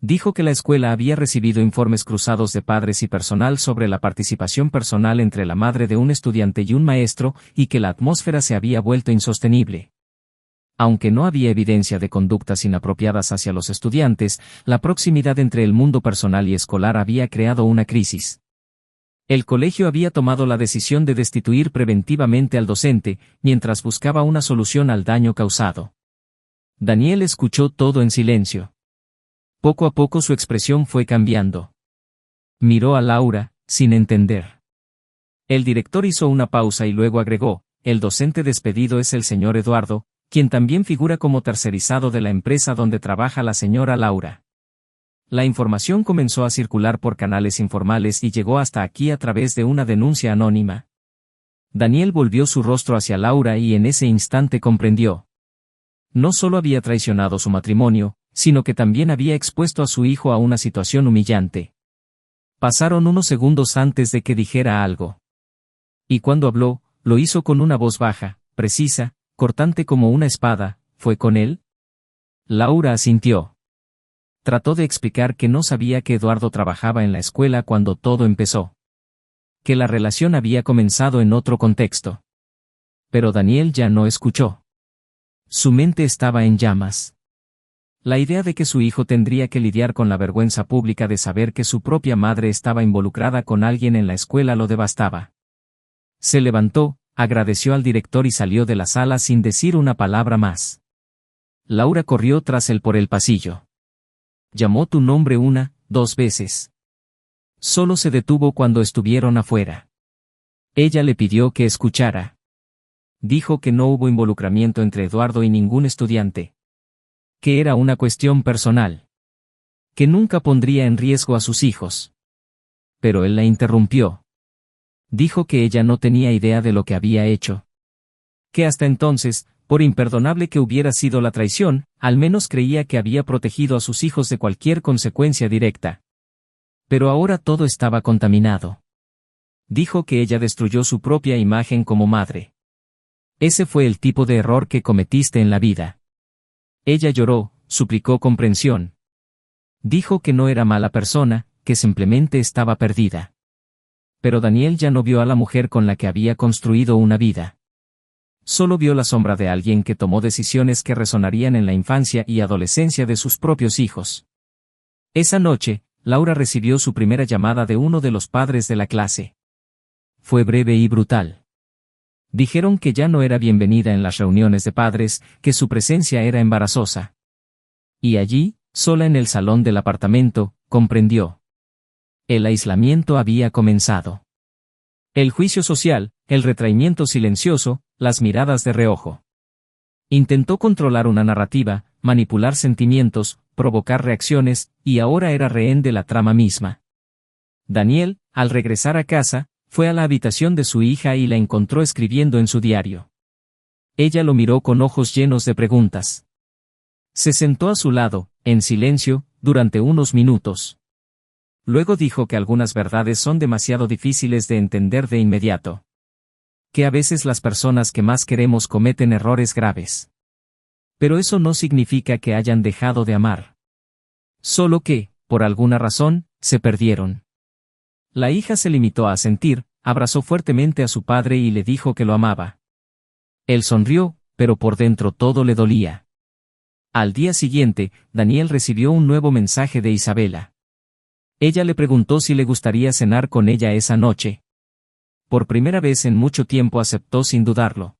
Dijo que la escuela había recibido informes cruzados de padres y personal sobre la participación personal entre la madre de un estudiante y un maestro, y que la atmósfera se había vuelto insostenible. Aunque no había evidencia de conductas inapropiadas hacia los estudiantes, la proximidad entre el mundo personal y escolar había creado una crisis. El colegio había tomado la decisión de destituir preventivamente al docente, mientras buscaba una solución al daño causado. Daniel escuchó todo en silencio. Poco a poco su expresión fue cambiando. Miró a Laura, sin entender. El director hizo una pausa y luego agregó: el docente despedido es el señor Eduardo, quien también figura como tercerizado de la empresa donde trabaja la señora Laura. La información comenzó a circular por canales informales y llegó hasta aquí a través de una denuncia anónima. Daniel volvió su rostro hacia Laura y en ese instante comprendió. No solo había traicionado su matrimonio, sino que también había expuesto a su hijo a una situación humillante. Pasaron unos segundos antes de que dijera algo. Y cuando habló, lo hizo con una voz baja, precisa, cortante como una espada. ¿Fue con él? Laura asintió. Trató de explicar que no sabía que Eduardo trabajaba en la escuela cuando todo empezó. Que la relación había comenzado en otro contexto. Pero Daniel ya no escuchó. Su mente estaba en llamas. La idea de que su hijo tendría que lidiar con la vergüenza pública de saber que su propia madre estaba involucrada con alguien en la escuela lo devastaba. Se levantó, agradeció al director y salió de la sala sin decir una palabra más. Laura corrió tras él por el pasillo. Llamó tu nombre 1, 2 veces. Solo se detuvo cuando estuvieron afuera. Ella le pidió que escuchara. Dijo que no hubo involucramiento entre Eduardo y ningún estudiante. Que era una cuestión personal. Que nunca pondría en riesgo a sus hijos. Pero él la interrumpió. Dijo que ella no tenía idea de lo que había hecho. Que hasta entonces, por imperdonable que hubiera sido la traición, al menos creía que había protegido a sus hijos de cualquier consecuencia directa. Pero ahora todo estaba contaminado. Dijo que ella destruyó su propia imagen como madre. Ese fue el tipo de error que cometiste en la vida. Ella lloró, suplicó comprensión. Dijo que no era mala persona, que simplemente estaba perdida. Pero Daniel ya no vio a la mujer con la que había construido una vida. Solo vio la sombra de alguien que tomó decisiones que resonarían en la infancia y adolescencia de sus propios hijos. Esa noche, Laura recibió su primera llamada de uno de los padres de la clase. Fue breve y brutal. Dijeron que ya no era bienvenida en las reuniones de padres, que su presencia era embarazosa. Y allí, sola en el salón del apartamento, comprendió. El aislamiento había comenzado. El juicio social, el retraimiento silencioso, las miradas de reojo. Intentó controlar una narrativa, manipular sentimientos, provocar reacciones, y ahora era rehén de la trama misma. Daniel, al regresar a casa, fue a la habitación de su hija y la encontró escribiendo en su diario. Ella lo miró con ojos llenos de preguntas. Se sentó a su lado, en silencio, durante unos minutos. Luego dijo que algunas verdades son demasiado difíciles de entender de inmediato. Que a veces las personas que más queremos cometen errores graves. Pero eso no significa que hayan dejado de amar. Solo que, por alguna razón, se perdieron. La hija se limitó a asentir, abrazó fuertemente a su padre y le dijo que lo amaba. Él sonrió, pero por dentro todo le dolía. Al día siguiente, Daniel recibió un nuevo mensaje de Isabela. Ella le preguntó si le gustaría cenar con ella esa noche. Por primera vez en mucho tiempo aceptó sin dudarlo.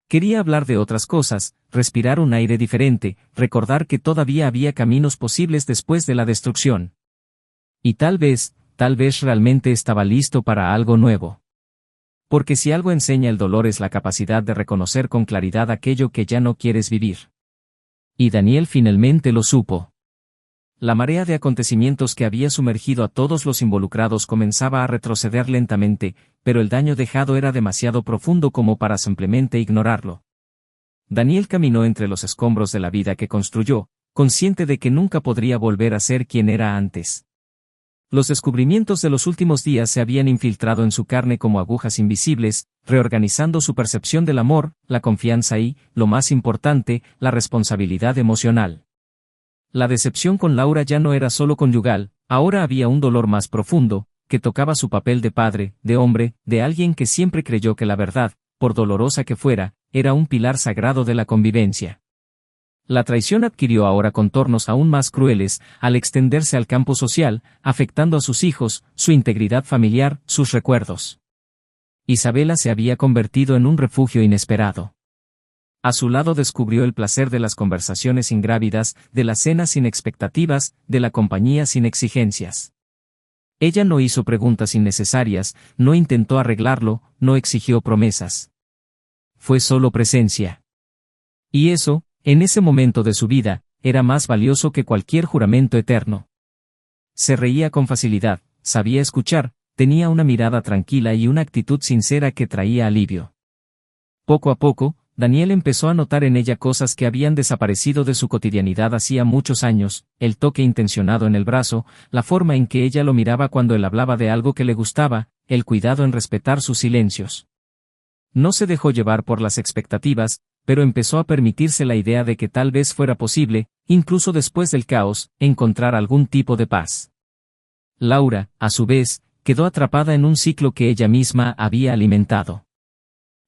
Quería hablar de otras cosas, respirar un aire diferente, recordar que todavía había caminos posibles después de la destrucción. Y tal vez realmente estaba listo para algo nuevo. Porque si algo enseña el dolor es la capacidad de reconocer con claridad aquello que ya no quieres vivir. Y Daniel finalmente lo supo. La marea de acontecimientos que había sumergido a todos los involucrados comenzaba a retroceder lentamente, pero el daño dejado era demasiado profundo como para simplemente ignorarlo. Daniel caminó entre los escombros de la vida que construyó, consciente de que nunca podría volver a ser quien era antes. Los descubrimientos de los últimos días se habían infiltrado en su carne como agujas invisibles, reorganizando su percepción del amor, la confianza y, lo más importante, la responsabilidad emocional. La decepción con Laura ya no era solo conyugal, ahora había un dolor más profundo, que tocaba su papel de padre, de hombre, de alguien que siempre creyó que la verdad, por dolorosa que fuera, era un pilar sagrado de la convivencia. La traición adquirió ahora contornos aún más crueles, al extenderse al campo social, afectando a sus hijos, su integridad familiar, sus recuerdos. Isabela se había convertido en un refugio inesperado. A su lado descubrió el placer de las conversaciones ingrávidas, de las cenas sin expectativas, de la compañía sin exigencias. Ella no hizo preguntas innecesarias, no intentó arreglarlo, no exigió promesas. Fue solo presencia. Y eso, en ese momento de su vida, era más valioso que cualquier juramento eterno. Se reía con facilidad, sabía escuchar, tenía una mirada tranquila y una actitud sincera que traía alivio. Poco a poco, Daniel empezó a notar en ella cosas que habían desaparecido de su cotidianidad hacía muchos años, el toque intencionado en el brazo, la forma en que ella lo miraba cuando él hablaba de algo que le gustaba, el cuidado en respetar sus silencios. No se dejó llevar por las expectativas, pero empezó a permitirse la idea de que tal vez fuera posible, incluso después del caos, encontrar algún tipo de paz. Laura, a su vez, quedó atrapada en un ciclo que ella misma había alimentado.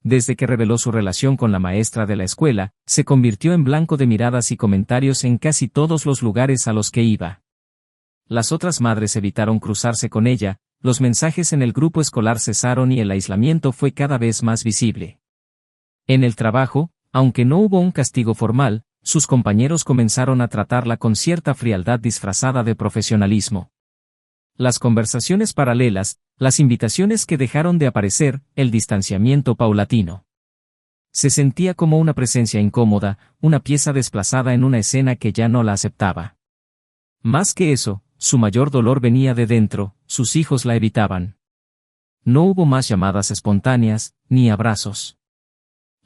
Desde que reveló su relación con la maestra de la escuela, se convirtió en blanco de miradas y comentarios en casi todos los lugares a los que iba. Las otras madres evitaron cruzarse con ella, los mensajes en el grupo escolar cesaron y el aislamiento fue cada vez más visible. En el trabajo, aunque no hubo un castigo formal, sus compañeros comenzaron a tratarla con cierta frialdad disfrazada de profesionalismo. Las conversaciones paralelas, las invitaciones que dejaron de aparecer, el distanciamiento paulatino. Se sentía como una presencia incómoda, una pieza desplazada en una escena que ya no la aceptaba. Más que eso, su mayor dolor venía de dentro, sus hijos la evitaban. No hubo más llamadas espontáneas, ni abrazos.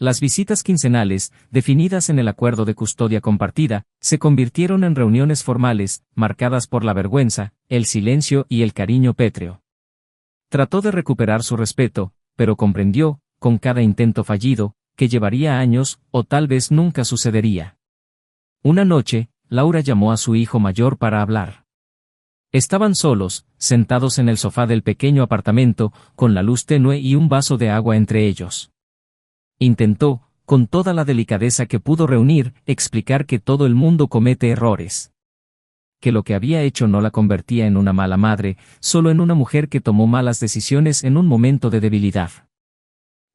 Las visitas quincenales, definidas en el acuerdo de custodia compartida, se convirtieron en reuniones formales, marcadas por la vergüenza, el silencio y el cariño pétreo. Trató de recuperar su respeto, pero comprendió, con cada intento fallido, que llevaría años, o tal vez nunca sucedería. Una noche, Laura llamó a su hijo mayor para hablar. Estaban solos, sentados en el sofá del pequeño apartamento, con la luz tenue y un vaso de agua entre ellos. Intentó, con toda la delicadeza que pudo reunir, explicar que todo el mundo comete errores. Que lo que había hecho no la convertía en una mala madre, solo en una mujer que tomó malas decisiones en un momento de debilidad.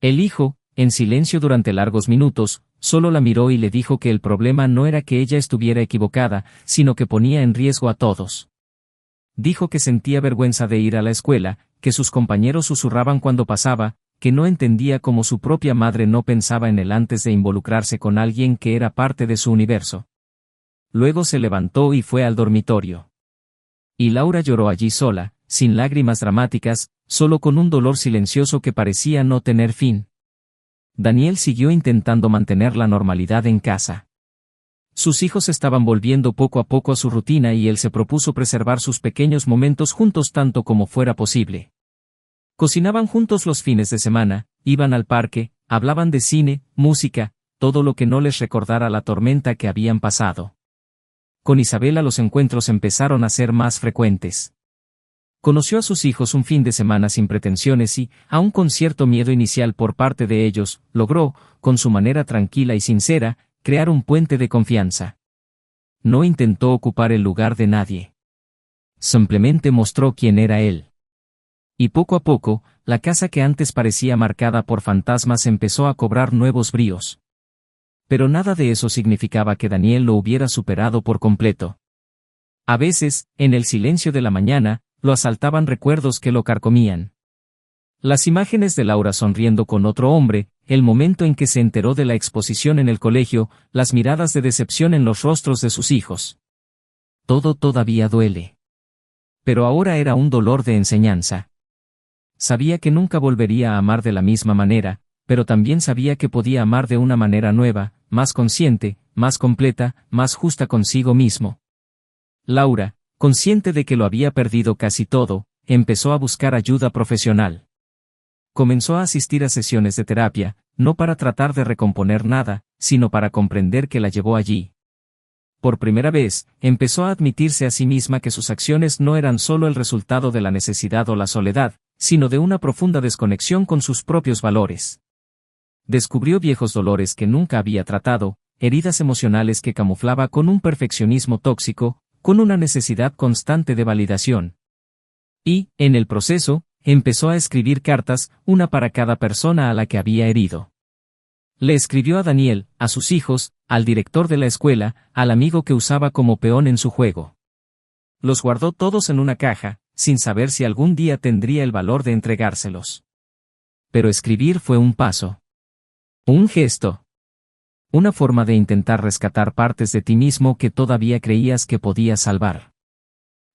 El hijo, en silencio durante largos minutos, solo la miró y le dijo que el problema no era que ella estuviera equivocada, sino que ponía en riesgo a todos. Dijo que sentía vergüenza de ir a la escuela, que sus compañeros susurraban cuando pasaba, que no entendía cómo su propia madre no pensaba en él antes de involucrarse con alguien que era parte de su universo. Luego se levantó y fue al dormitorio. Y Laura lloró allí sola, sin lágrimas dramáticas, solo con un dolor silencioso que parecía no tener fin. Daniel siguió intentando mantener la normalidad en casa. Sus hijos estaban volviendo poco a poco a su rutina y él se propuso preservar sus pequeños momentos juntos tanto como fuera posible. Cocinaban juntos los fines de semana, iban al parque, hablaban de cine, música, todo lo que no les recordara la tormenta que habían pasado. Con Isabela los encuentros empezaron a ser más frecuentes. Conoció a sus hijos un fin de semana sin pretensiones y, aun con cierto miedo inicial por parte de ellos, logró, con su manera tranquila y sincera, crear un puente de confianza. No intentó ocupar el lugar de nadie. Simplemente mostró quién era él. Y poco a poco, la casa que antes parecía marcada por fantasmas empezó a cobrar nuevos bríos. Pero nada de eso significaba que Daniel lo hubiera superado por completo. A veces, en el silencio de la mañana, lo asaltaban recuerdos que lo carcomían. Las imágenes de Laura sonriendo con otro hombre, el momento en que se enteró de la exposición en el colegio, las miradas de decepción en los rostros de sus hijos. Todo todavía duele. Pero ahora era un dolor de enseñanza. Sabía que nunca volvería a amar de la misma manera, pero también sabía que podía amar de una manera nueva, más consciente, más completa, más justa consigo mismo. Laura, consciente de que lo había perdido casi todo, empezó a buscar ayuda profesional. Comenzó a asistir a sesiones de terapia, no para tratar de recomponer nada, sino para comprender qué la llevó allí. por primera vez, empezó a admitirse a sí misma que sus acciones no eran solo el resultado de la necesidad o la soledad, sino de una profunda desconexión con sus propios valores. Descubrió viejos dolores que nunca había tratado, heridas emocionales que camuflaba con un perfeccionismo tóxico, con una necesidad constante de validación. Y, en el proceso, empezó a escribir cartas, una para cada persona a la que había herido. Le escribió a Daniel, a sus hijos, al director de la escuela, al amigo que usaba como peón en su juego. Los guardó todos en una caja, sin saber si algún día tendría el valor de entregárselos. Pero escribir fue un paso. Un gesto. Una forma de intentar rescatar partes de ti mismo que todavía creías que podías salvar.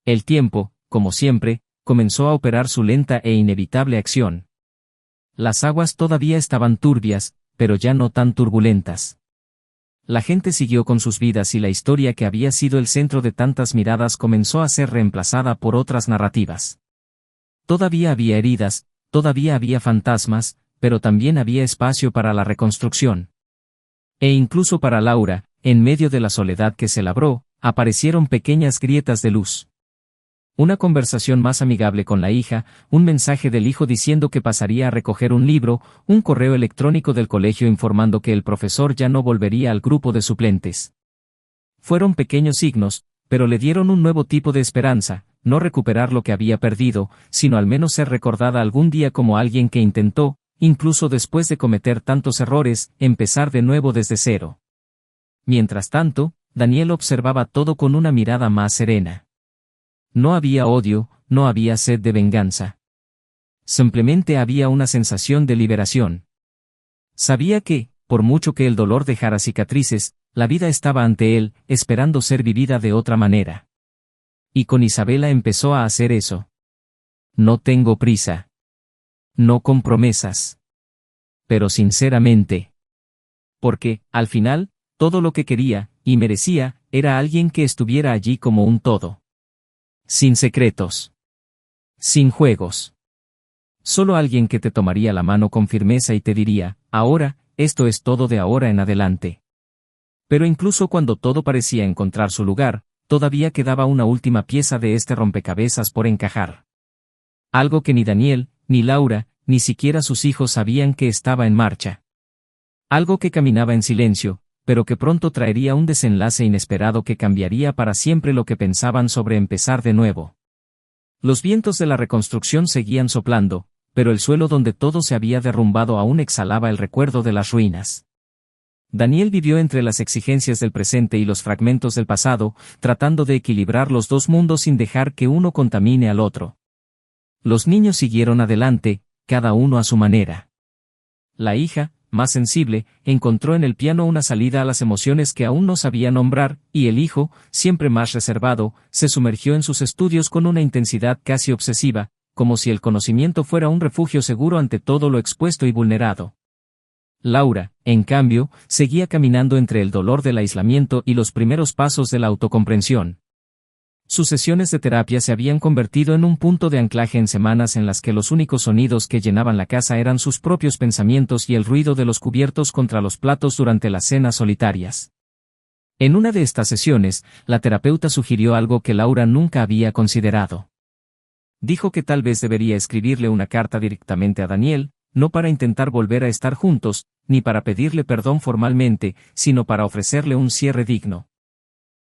El tiempo, como siempre, comenzó a operar su lenta e inevitable acción. Las aguas todavía estaban turbias, pero ya no tan turbulentas. La gente siguió con sus vidas y la historia que había sido el centro de tantas miradas comenzó a ser reemplazada por otras narrativas. Todavía había heridas, todavía había fantasmas, pero también había espacio para la reconstrucción. E incluso para Laura, en medio de la soledad que se labró, aparecieron pequeñas grietas de luz. Una conversación más amigable con la hija, un mensaje del hijo diciendo que pasaría a recoger un libro, un correo electrónico del colegio informando que el profesor ya no volvería al grupo de suplentes. Fueron pequeños signos, pero le dieron un nuevo tipo de esperanza, no recuperar lo que había perdido, sino al menos ser recordada algún día como alguien que intentó, incluso después de cometer tantos errores, empezar de nuevo desde cero. Mientras tanto, Daniel observaba todo con una mirada más serena. No había odio, no había sed de venganza. Simplemente había una sensación de liberación. Sabía que, por mucho que el dolor dejara cicatrices, la vida estaba ante él, esperando ser vivida de otra manera. Y con Isabela empezó a hacer eso. No tengo prisa. No con promesas. Pero sinceramente. Porque, al final, todo lo que quería, y merecía, era alguien que estuviera allí como un todo. Sin secretos. Sin juegos. Solo alguien que te tomaría la mano con firmeza y te diría, ahora, esto es todo de ahora en adelante. Pero incluso cuando todo parecía encontrar su lugar, todavía quedaba una última pieza de este rompecabezas por encajar. Algo que ni Daniel, ni Laura, ni siquiera sus hijos sabían que estaba en marcha. Algo que caminaba en silencio, pero que pronto traería un desenlace inesperado que cambiaría para siempre lo que pensaban sobre empezar de nuevo. Los vientos de la reconstrucción seguían soplando, pero el suelo donde todo se había derrumbado aún exhalaba el recuerdo de las ruinas. Daniel vivió entre las exigencias del presente y los fragmentos del pasado, tratando de equilibrar los dos mundos sin dejar que uno contamine al otro. Los niños siguieron adelante, cada uno a su manera. La hija, más sensible, encontró en el piano una salida a las emociones que aún no sabía nombrar, y el hijo, siempre más reservado, se sumergió en sus estudios con una intensidad casi obsesiva, como si el conocimiento fuera un refugio seguro ante todo lo expuesto y vulnerado. Laura, en cambio, seguía caminando entre el dolor del aislamiento y los primeros pasos de la autocomprensión. Sus sesiones de terapia se habían convertido en un punto de anclaje en semanas en las que los únicos sonidos que llenaban la casa eran sus propios pensamientos y el ruido de los cubiertos contra los platos durante las cenas solitarias. En una de estas sesiones, la terapeuta sugirió algo que Laura nunca había considerado. Dijo que tal vez debería escribirle una carta directamente a Daniel, no para intentar volver a estar juntos, ni para pedirle perdón formalmente, sino para ofrecerle un cierre digno.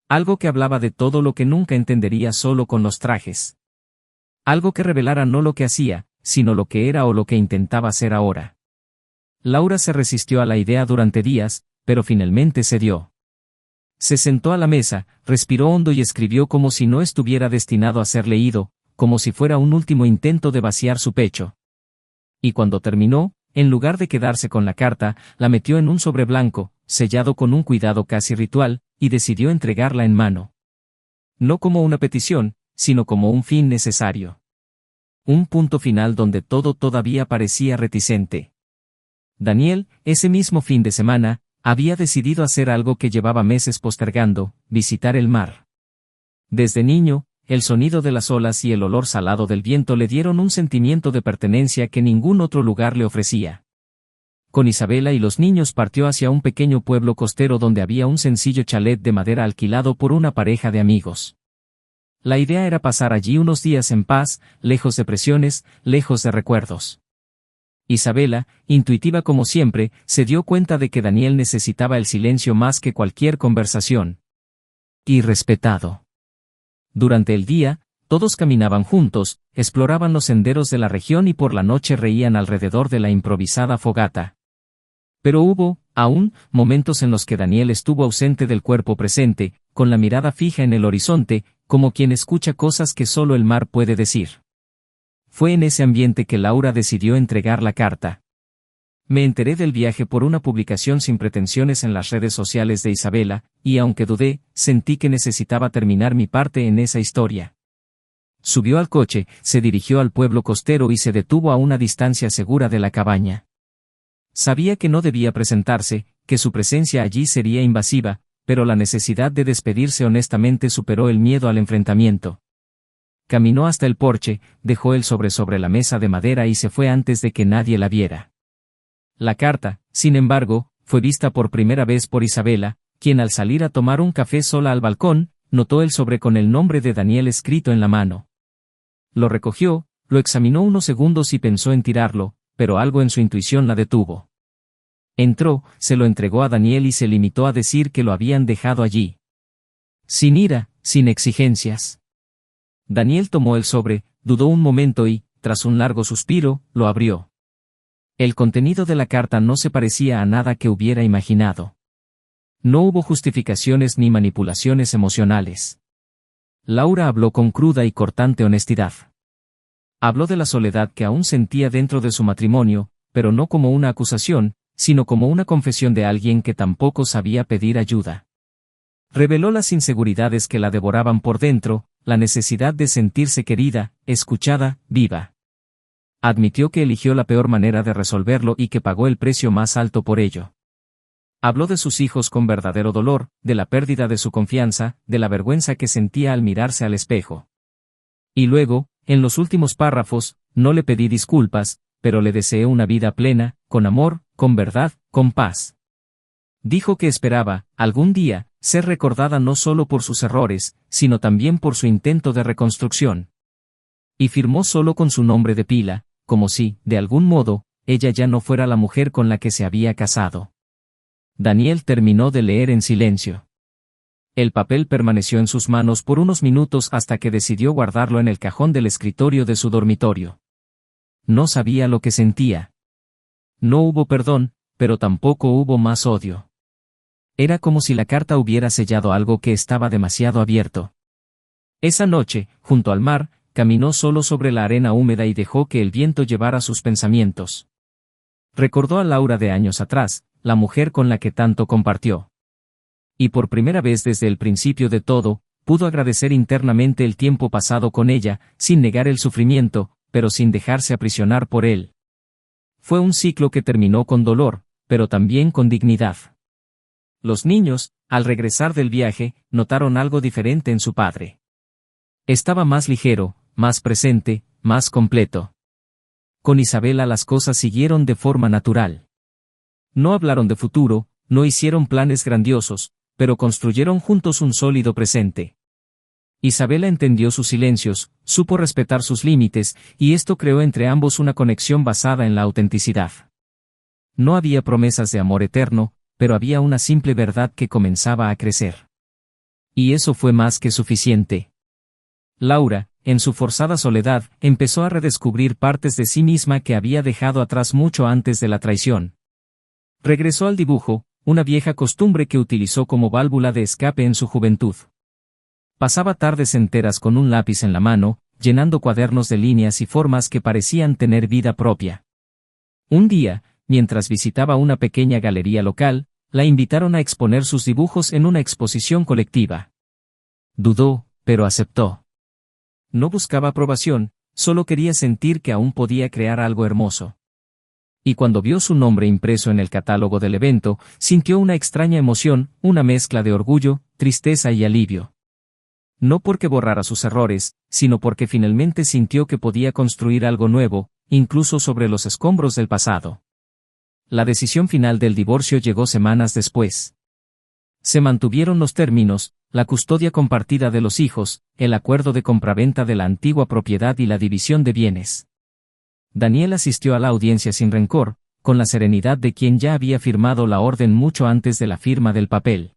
Algo que hablaba de todo lo que nunca entendería solo con los trajes. Algo que revelara no lo que hacía, sino lo que era o lo que intentaba ser ahora. Laura se resistió a la idea durante días, pero finalmente cedió. Se sentó a la mesa, respiró hondo y escribió como si no estuviera destinado a ser leído, como si fuera un último intento de vaciar su pecho. Y cuando terminó, en lugar de quedarse con la carta, la metió en un sobre blanco, sellado con un cuidado casi ritual, y decidió entregarla en mano. No como una petición, sino como un fin necesario. Un punto final donde todo todavía parecía reticente. Daniel, ese mismo fin de semana, había decidido hacer algo que llevaba meses postergando, visitar el mar. Desde niño, el sonido de las olas y el olor salado del viento le dieron un sentimiento de pertenencia que ningún otro lugar le ofrecía. con Isabela y los niños partió hacia un pequeño pueblo costero donde había un sencillo chalet de madera alquilado por una pareja de amigos. La idea era pasar allí unos días en paz, lejos de presiones, lejos de recuerdos. Isabela, intuitiva como siempre, se dio cuenta de que Daniel necesitaba el silencio más que cualquier conversación. Y respetado. Durante el día, todos caminaban juntos, exploraban los senderos de la región y por la noche reían alrededor de la improvisada fogata. Pero hubo, aún, momentos en los que Daniel estuvo ausente del cuerpo presente, con la mirada fija en el horizonte, como quien escucha cosas que solo el mar puede decir. Fue en ese ambiente que Laura decidió entregar la carta. Me enteré del viaje por una publicación sin pretensiones en las redes sociales de Isabela, y aunque dudé, sentí que necesitaba terminar mi parte en esa historia. Subió al coche, se dirigió al pueblo costero y se detuvo a una distancia segura de la cabaña. Sabía que no debía presentarse, que su presencia allí sería invasiva, pero la necesidad de despedirse honestamente superó el miedo al enfrentamiento. Caminó hasta el porche, dejó el sobre la mesa de madera y se fue antes de que nadie la viera. La carta, sin embargo, fue vista por primera vez por Isabela, quien al salir a tomar un café sola al balcón, notó el sobre con el nombre de Daniel escrito en la mano. Lo recogió, lo examinó unos segundos y pensó en tirarlo, pero algo en su intuición la detuvo. Entró, se lo entregó a Daniel y se limitó a decir que lo habían dejado allí. Sin ira, sin exigencias. Daniel tomó el sobre, dudó un momento y, tras un largo suspiro, lo abrió. El contenido de la carta no se parecía a nada que hubiera imaginado. No hubo justificaciones ni manipulaciones emocionales. Laura habló con cruda y cortante honestidad. Habló de la soledad que aún sentía dentro de su matrimonio, pero no como una acusación, sino como una confesión de alguien que tampoco sabía pedir ayuda. Reveló las inseguridades que la devoraban por dentro, la necesidad de sentirse querida, escuchada, viva. Admitió que eligió la peor manera de resolverlo y que pagó el precio más alto por ello. Habló de sus hijos con verdadero dolor, de la pérdida de su confianza, de la vergüenza que sentía al mirarse al espejo. Y luego, en los últimos párrafos, no le pedí disculpas, pero le deseé una vida plena, con amor, con verdad, con paz. Dijo que esperaba, algún día, ser recordada no solo por sus errores, sino también por su intento de reconstrucción. Y firmó solo con su nombre de pila, como si, de algún modo, ella ya no fuera la mujer con la que se había casado. Daniel terminó de leer en silencio. El papel permaneció en sus manos por unos minutos hasta que decidió guardarlo en el cajón del escritorio de su dormitorio. No sabía lo que sentía. No hubo perdón, pero tampoco hubo más odio. Era como si la carta hubiera sellado algo que estaba demasiado abierto. Esa noche, junto al mar, caminó solo sobre la arena húmeda y dejó que el viento llevara sus pensamientos. Recordó a Laura de años atrás, la mujer con la que tanto compartió. Y por primera vez desde el principio de todo, pudo agradecer internamente el tiempo pasado con ella, sin negar el sufrimiento, pero sin dejarse aprisionar por él. Fue un ciclo que terminó con dolor, pero también con dignidad. Los niños, al regresar del viaje, notaron algo diferente en su padre. Estaba más ligero, más presente, más completo. Con Isabela las cosas siguieron de forma natural. No hablaron de futuro, no hicieron planes grandiosos, pero construyeron juntos un sólido presente. Isabela entendió sus silencios, supo respetar sus límites, y esto creó entre ambos una conexión basada en la autenticidad. No había promesas de amor eterno, pero había una simple verdad que comenzaba a crecer. Y eso fue más que suficiente. Laura, en su forzada soledad, empezó a redescubrir partes de sí misma que había dejado atrás mucho antes de la traición. Regresó al dibujo, una vieja costumbre que utilizó como válvula de escape en su juventud. Pasaba tardes enteras con un lápiz en la mano, llenando cuadernos de líneas y formas que parecían tener vida propia. Un día, mientras visitaba una pequeña galería local, la invitaron a exponer sus dibujos en una exposición colectiva. Dudó, pero aceptó. No buscaba aprobación, solo quería sentir que aún podía crear algo hermoso. Y cuando vio su nombre impreso en el catálogo del evento, sintió una extraña emoción, una mezcla de orgullo, tristeza y alivio. No porque borrara sus errores, sino porque finalmente sintió que podía construir algo nuevo, incluso sobre los escombros del pasado. La decisión final del divorcio llegó semanas después. Se mantuvieron los términos, la custodia compartida de los hijos, el acuerdo de compraventa de la antigua propiedad y la división de bienes. Daniel asistió a la audiencia sin rencor, con la serenidad de quien ya había firmado la orden mucho antes de la firma del papel.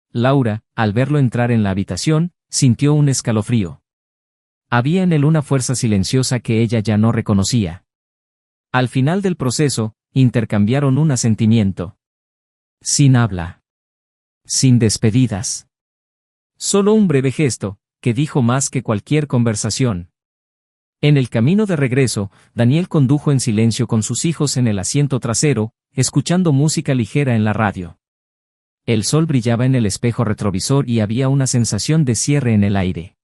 Laura, al verlo entrar en la habitación, sintió un escalofrío. Había en él una fuerza silenciosa que ella ya no reconocía. Al final del proceso, intercambiaron un asentimiento. Sin habla. Sin despedidas. Solo un breve gesto, que dijo más que cualquier conversación. En el camino de regreso, Daniel condujo en silencio con sus hijos en el asiento trasero, escuchando música ligera en la radio. El sol brillaba en el espejo retrovisor y había una sensación de cierre en el aire.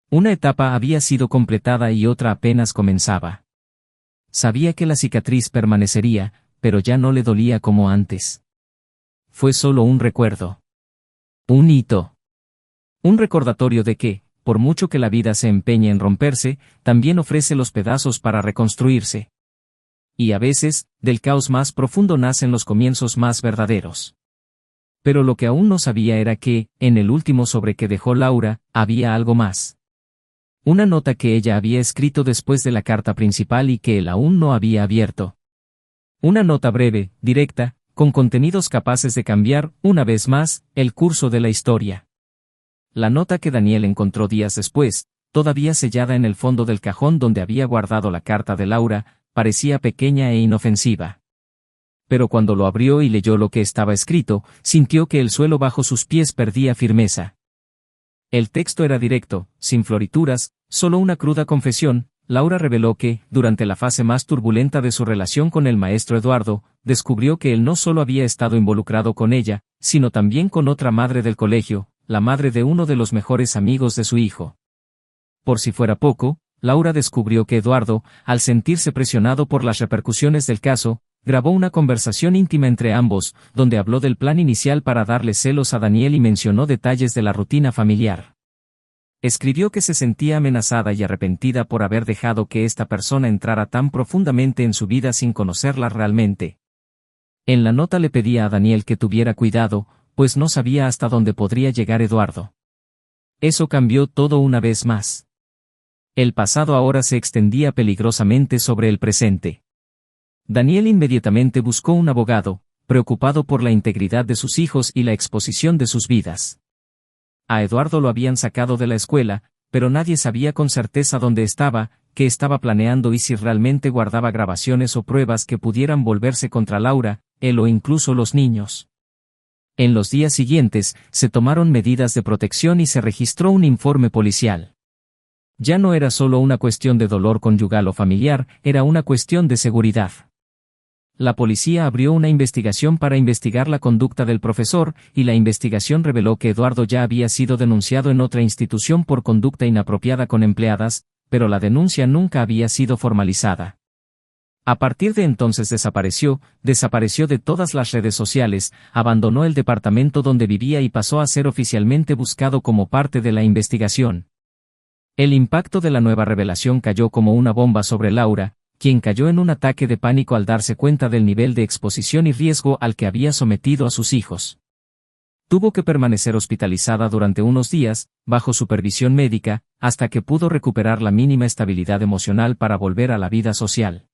Una etapa había sido completada y otra apenas comenzaba. Sabía que la cicatriz permanecería, pero ya no le dolía como antes. Fue solo un recuerdo. Un hito. Un recordatorio de que, por mucho que la vida se empeñe en romperse, también ofrece los pedazos para reconstruirse. Y a veces, del caos más profundo nacen los comienzos más verdaderos. Pero lo que aún no sabía era que, en el último sobre que dejó Laura, había algo más. Una nota que ella había escrito después de la carta principal y que él aún no había abierto. Una nota breve, directa, con contenidos capaces de cambiar, una vez más, el curso de la historia. La nota que Daniel encontró días después, todavía sellada en el fondo del cajón donde había guardado la carta de Laura, parecía pequeña e inofensiva. Pero cuando lo abrió y leyó lo que estaba escrito, sintió que el suelo bajo sus pies perdía firmeza. El texto era directo, sin florituras, solo una cruda confesión. Laura reveló que, durante la fase más turbulenta de su relación con el maestro Eduardo, descubrió que él no solo había estado involucrado con ella, sino también con otra madre del colegio, la madre de uno de los mejores amigos de su hijo. Por si fuera poco, Laura descubrió que Eduardo, al sentirse presionado por las repercusiones del caso, grabó una conversación íntima entre ambos, donde habló del plan inicial para darle celos a Daniel y mencionó detalles de la rutina familiar. Escribió que se sentía amenazada y arrepentida por haber dejado que esta persona entrara tan profundamente en su vida sin conocerla realmente. En la nota le pedía a Daniel que tuviera cuidado, pues no sabía hasta dónde podría llegar Eduardo. Eso cambió todo una vez más. El pasado ahora se extendía peligrosamente sobre el presente. Daniel inmediatamente buscó un abogado, preocupado por la integridad de sus hijos y la exposición de sus vidas. A Eduardo lo habían sacado de la escuela, pero nadie sabía con certeza dónde estaba, qué estaba planeando y si realmente guardaba grabaciones o pruebas que pudieran volverse contra Laura, él o incluso los niños. En los días siguientes, se tomaron medidas de protección y se registró un informe policial. Ya no era solo una cuestión de dolor conyugal o familiar, era una cuestión de seguridad. La policía abrió una investigación para investigar la conducta del profesor, y la investigación reveló que Eduardo ya había sido denunciado en otra institución por conducta inapropiada con empleadas, pero la denuncia nunca había sido formalizada. A partir de entonces desapareció de todas las redes sociales, abandonó el departamento donde vivía y pasó a ser oficialmente buscado como parte de la investigación. El impacto de la nueva revelación cayó como una bomba sobre Laura, quien cayó en un ataque de pánico al darse cuenta del nivel de exposición y riesgo al que había sometido a sus hijos. Tuvo que permanecer hospitalizada durante unos días, bajo supervisión médica, hasta que pudo recuperar la mínima estabilidad emocional para volver a la vida social.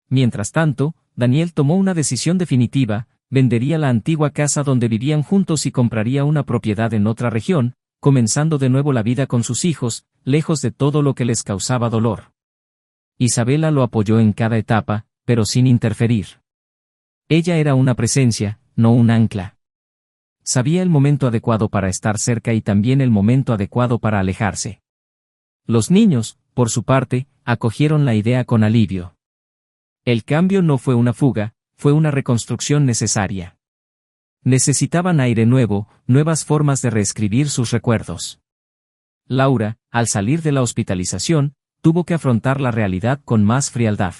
Mientras tanto, Daniel tomó una decisión definitiva: vendería la antigua casa donde vivían juntos y compraría una propiedad en otra región, comenzando de nuevo la vida con sus hijos, lejos de todo lo que les causaba dolor. Isabela lo apoyó en cada etapa, pero sin interferir. Ella era una presencia, no un ancla. Sabía el momento adecuado para estar cerca y también el momento adecuado para alejarse. Los niños, por su parte, acogieron la idea con alivio. El cambio no fue una fuga, fue una reconstrucción necesaria. Necesitaban aire nuevo, nuevas formas de reescribir sus recuerdos. Laura, al salir de la hospitalización, tuvo que afrontar la realidad con más frialdad.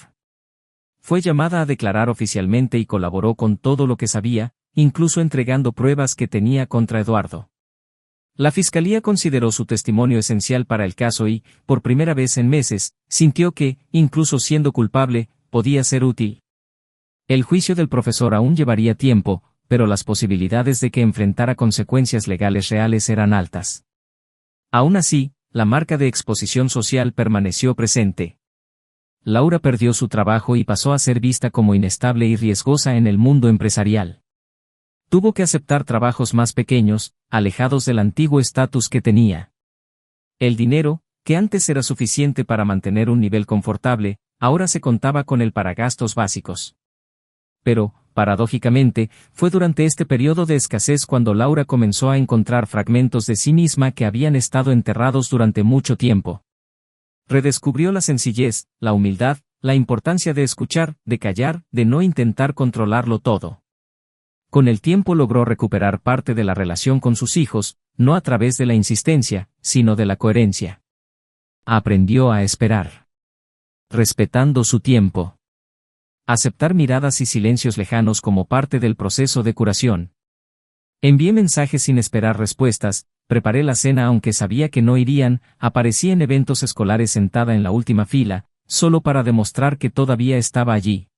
Fue llamada a declarar oficialmente y colaboró con todo lo que sabía, incluso entregando pruebas que tenía contra Eduardo. La fiscalía consideró su testimonio esencial para el caso y, por primera vez en meses, sintió que, incluso siendo culpable, podía ser útil. El juicio del profesor aún llevaría tiempo, pero las posibilidades de que enfrentara consecuencias legales reales eran altas. Aún así, la marca de exposición social permaneció presente. Laura perdió su trabajo y pasó a ser vista como inestable y riesgosa en el mundo empresarial. Tuvo que aceptar trabajos más pequeños, alejados del antiguo estatus que tenía. El dinero, que antes era suficiente para mantener un nivel confortable, ahora se contaba con él para gastos básicos. Pero, paradójicamente, fue durante este periodo de escasez cuando Laura comenzó a encontrar fragmentos de sí misma que habían estado enterrados durante mucho tiempo. Redescubrió la sencillez, la humildad, la importancia de escuchar, de callar, de no intentar controlarlo todo. Con el tiempo logró recuperar parte de la relación con sus hijos, no a través de la insistencia, sino de la coherencia. Aprendió a esperar. Respetando su tiempo. Aceptar miradas y silencios lejanos como parte del proceso de curación. Envié mensajes sin esperar respuestas, preparé la cena aunque sabía que no irían, aparecí en eventos escolares sentada en la última fila, solo para demostrar que todavía estaba allí.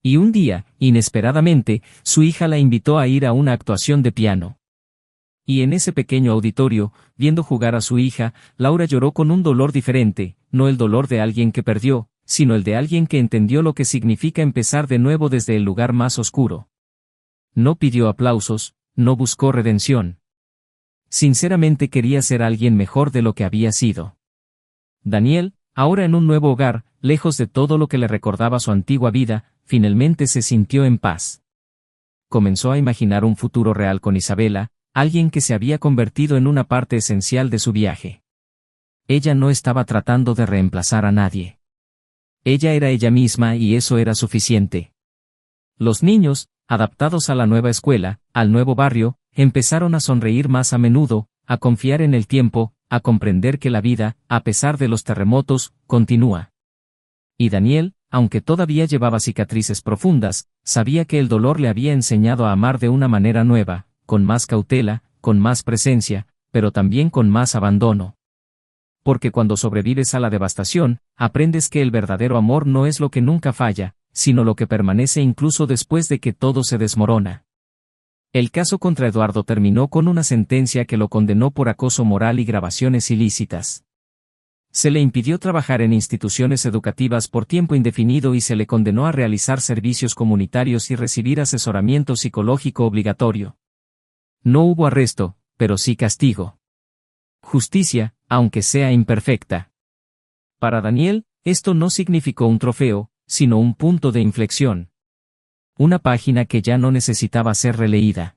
Y un día, inesperadamente, su hija la invitó a ir a una actuación de piano. Y en ese pequeño auditorio, viendo jugar a su hija, Laura lloró con un dolor diferente, no el dolor de alguien que perdió, sino el de alguien que entendió lo que significa empezar de nuevo desde el lugar más oscuro. No pidió aplausos, no buscó redención. Sinceramente quería ser alguien mejor de lo que había sido. Daniel, ahora en un nuevo hogar, lejos de todo lo que le recordaba su antigua vida, finalmente se sintió en paz. Comenzó a imaginar un futuro real con Isabela, alguien que se había convertido en una parte esencial de su viaje. Ella no estaba tratando de reemplazar a nadie. Ella era ella misma y eso era suficiente. Los niños, adaptados a la nueva escuela, al nuevo barrio, empezaron a sonreír más a menudo, a confiar en el tiempo, a comprender que la vida, a pesar de los terremotos, continúa. Y Daniel, aunque todavía llevaba cicatrices profundas, sabía que el dolor le había enseñado a amar de una manera nueva, con más cautela, con más presencia, pero también con más abandono. Porque cuando sobrevives a la devastación, aprendes que el verdadero amor no es lo que nunca falla, sino lo que permanece incluso después de que todo se desmorona. El caso contra Eduardo terminó con una sentencia que lo condenó por acoso moral y grabaciones ilícitas. Se le impidió trabajar en instituciones educativas por tiempo indefinido y se le condenó a realizar servicios comunitarios y recibir asesoramiento psicológico obligatorio. No hubo arresto, pero sí castigo. Justicia, aunque sea imperfecta. Para Daniel, esto no significó un trofeo, sino un punto de inflexión. Una página que ya no necesitaba ser releída.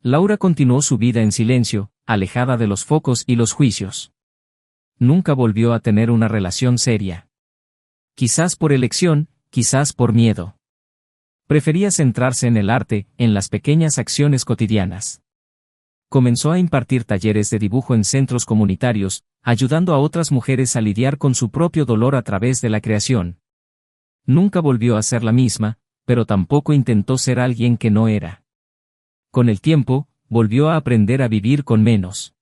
Laura continuó su vida en silencio, alejada de los focos y los juicios. Nunca volvió a tener una relación seria. Quizás por elección, quizás por miedo. Prefería centrarse en el arte, en las pequeñas acciones cotidianas. Comenzó a impartir talleres de dibujo en centros comunitarios, ayudando a otras mujeres a lidiar con su propio dolor a través de la creación. Nunca volvió a ser la misma, pero tampoco intentó ser alguien que no era. Con el tiempo, volvió a aprender a vivir con menos.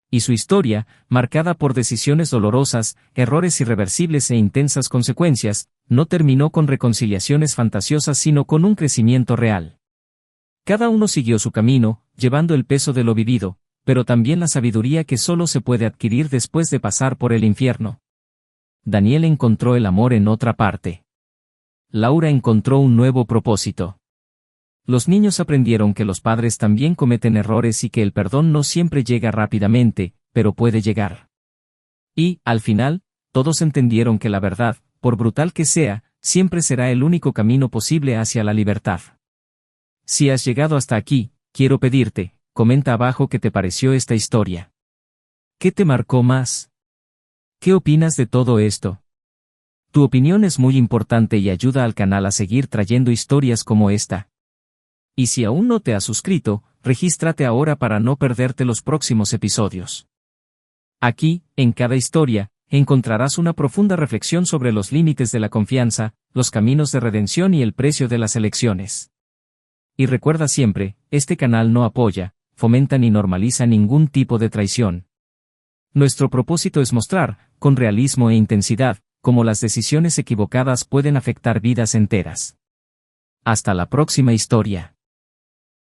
Y su historia, marcada por decisiones dolorosas, errores irreversibles e intensas consecuencias, no terminó con reconciliaciones fantasiosas sino con un crecimiento real. Cada uno siguió su camino, llevando el peso de lo vivido, pero también la sabiduría que solo se puede adquirir después de pasar por el infierno. Daniel encontró el amor en otra parte. Laura encontró un nuevo propósito. Los niños aprendieron que los padres también cometen errores y que el perdón no siempre llega rápidamente, pero puede llegar. Y, al final, todos entendieron que la verdad, por brutal que sea, siempre será el único camino posible hacia la libertad. Si has llegado hasta aquí, quiero pedirte, comenta abajo qué te pareció esta historia. ¿Qué te marcó más? ¿Qué opinas de todo esto? Tu opinión es muy importante y ayuda al canal a seguir trayendo historias como esta. Y si aún no te has suscrito, regístrate ahora para no perderte los próximos episodios. Aquí, en cada historia, encontrarás una profunda reflexión sobre los límites de la confianza, los caminos de redención y el precio de las elecciones. Y recuerda siempre, este canal no apoya, fomenta ni normaliza ningún tipo de traición. Nuestro propósito es mostrar, con realismo e intensidad, cómo las decisiones equivocadas pueden afectar vidas enteras. Hasta la próxima historia.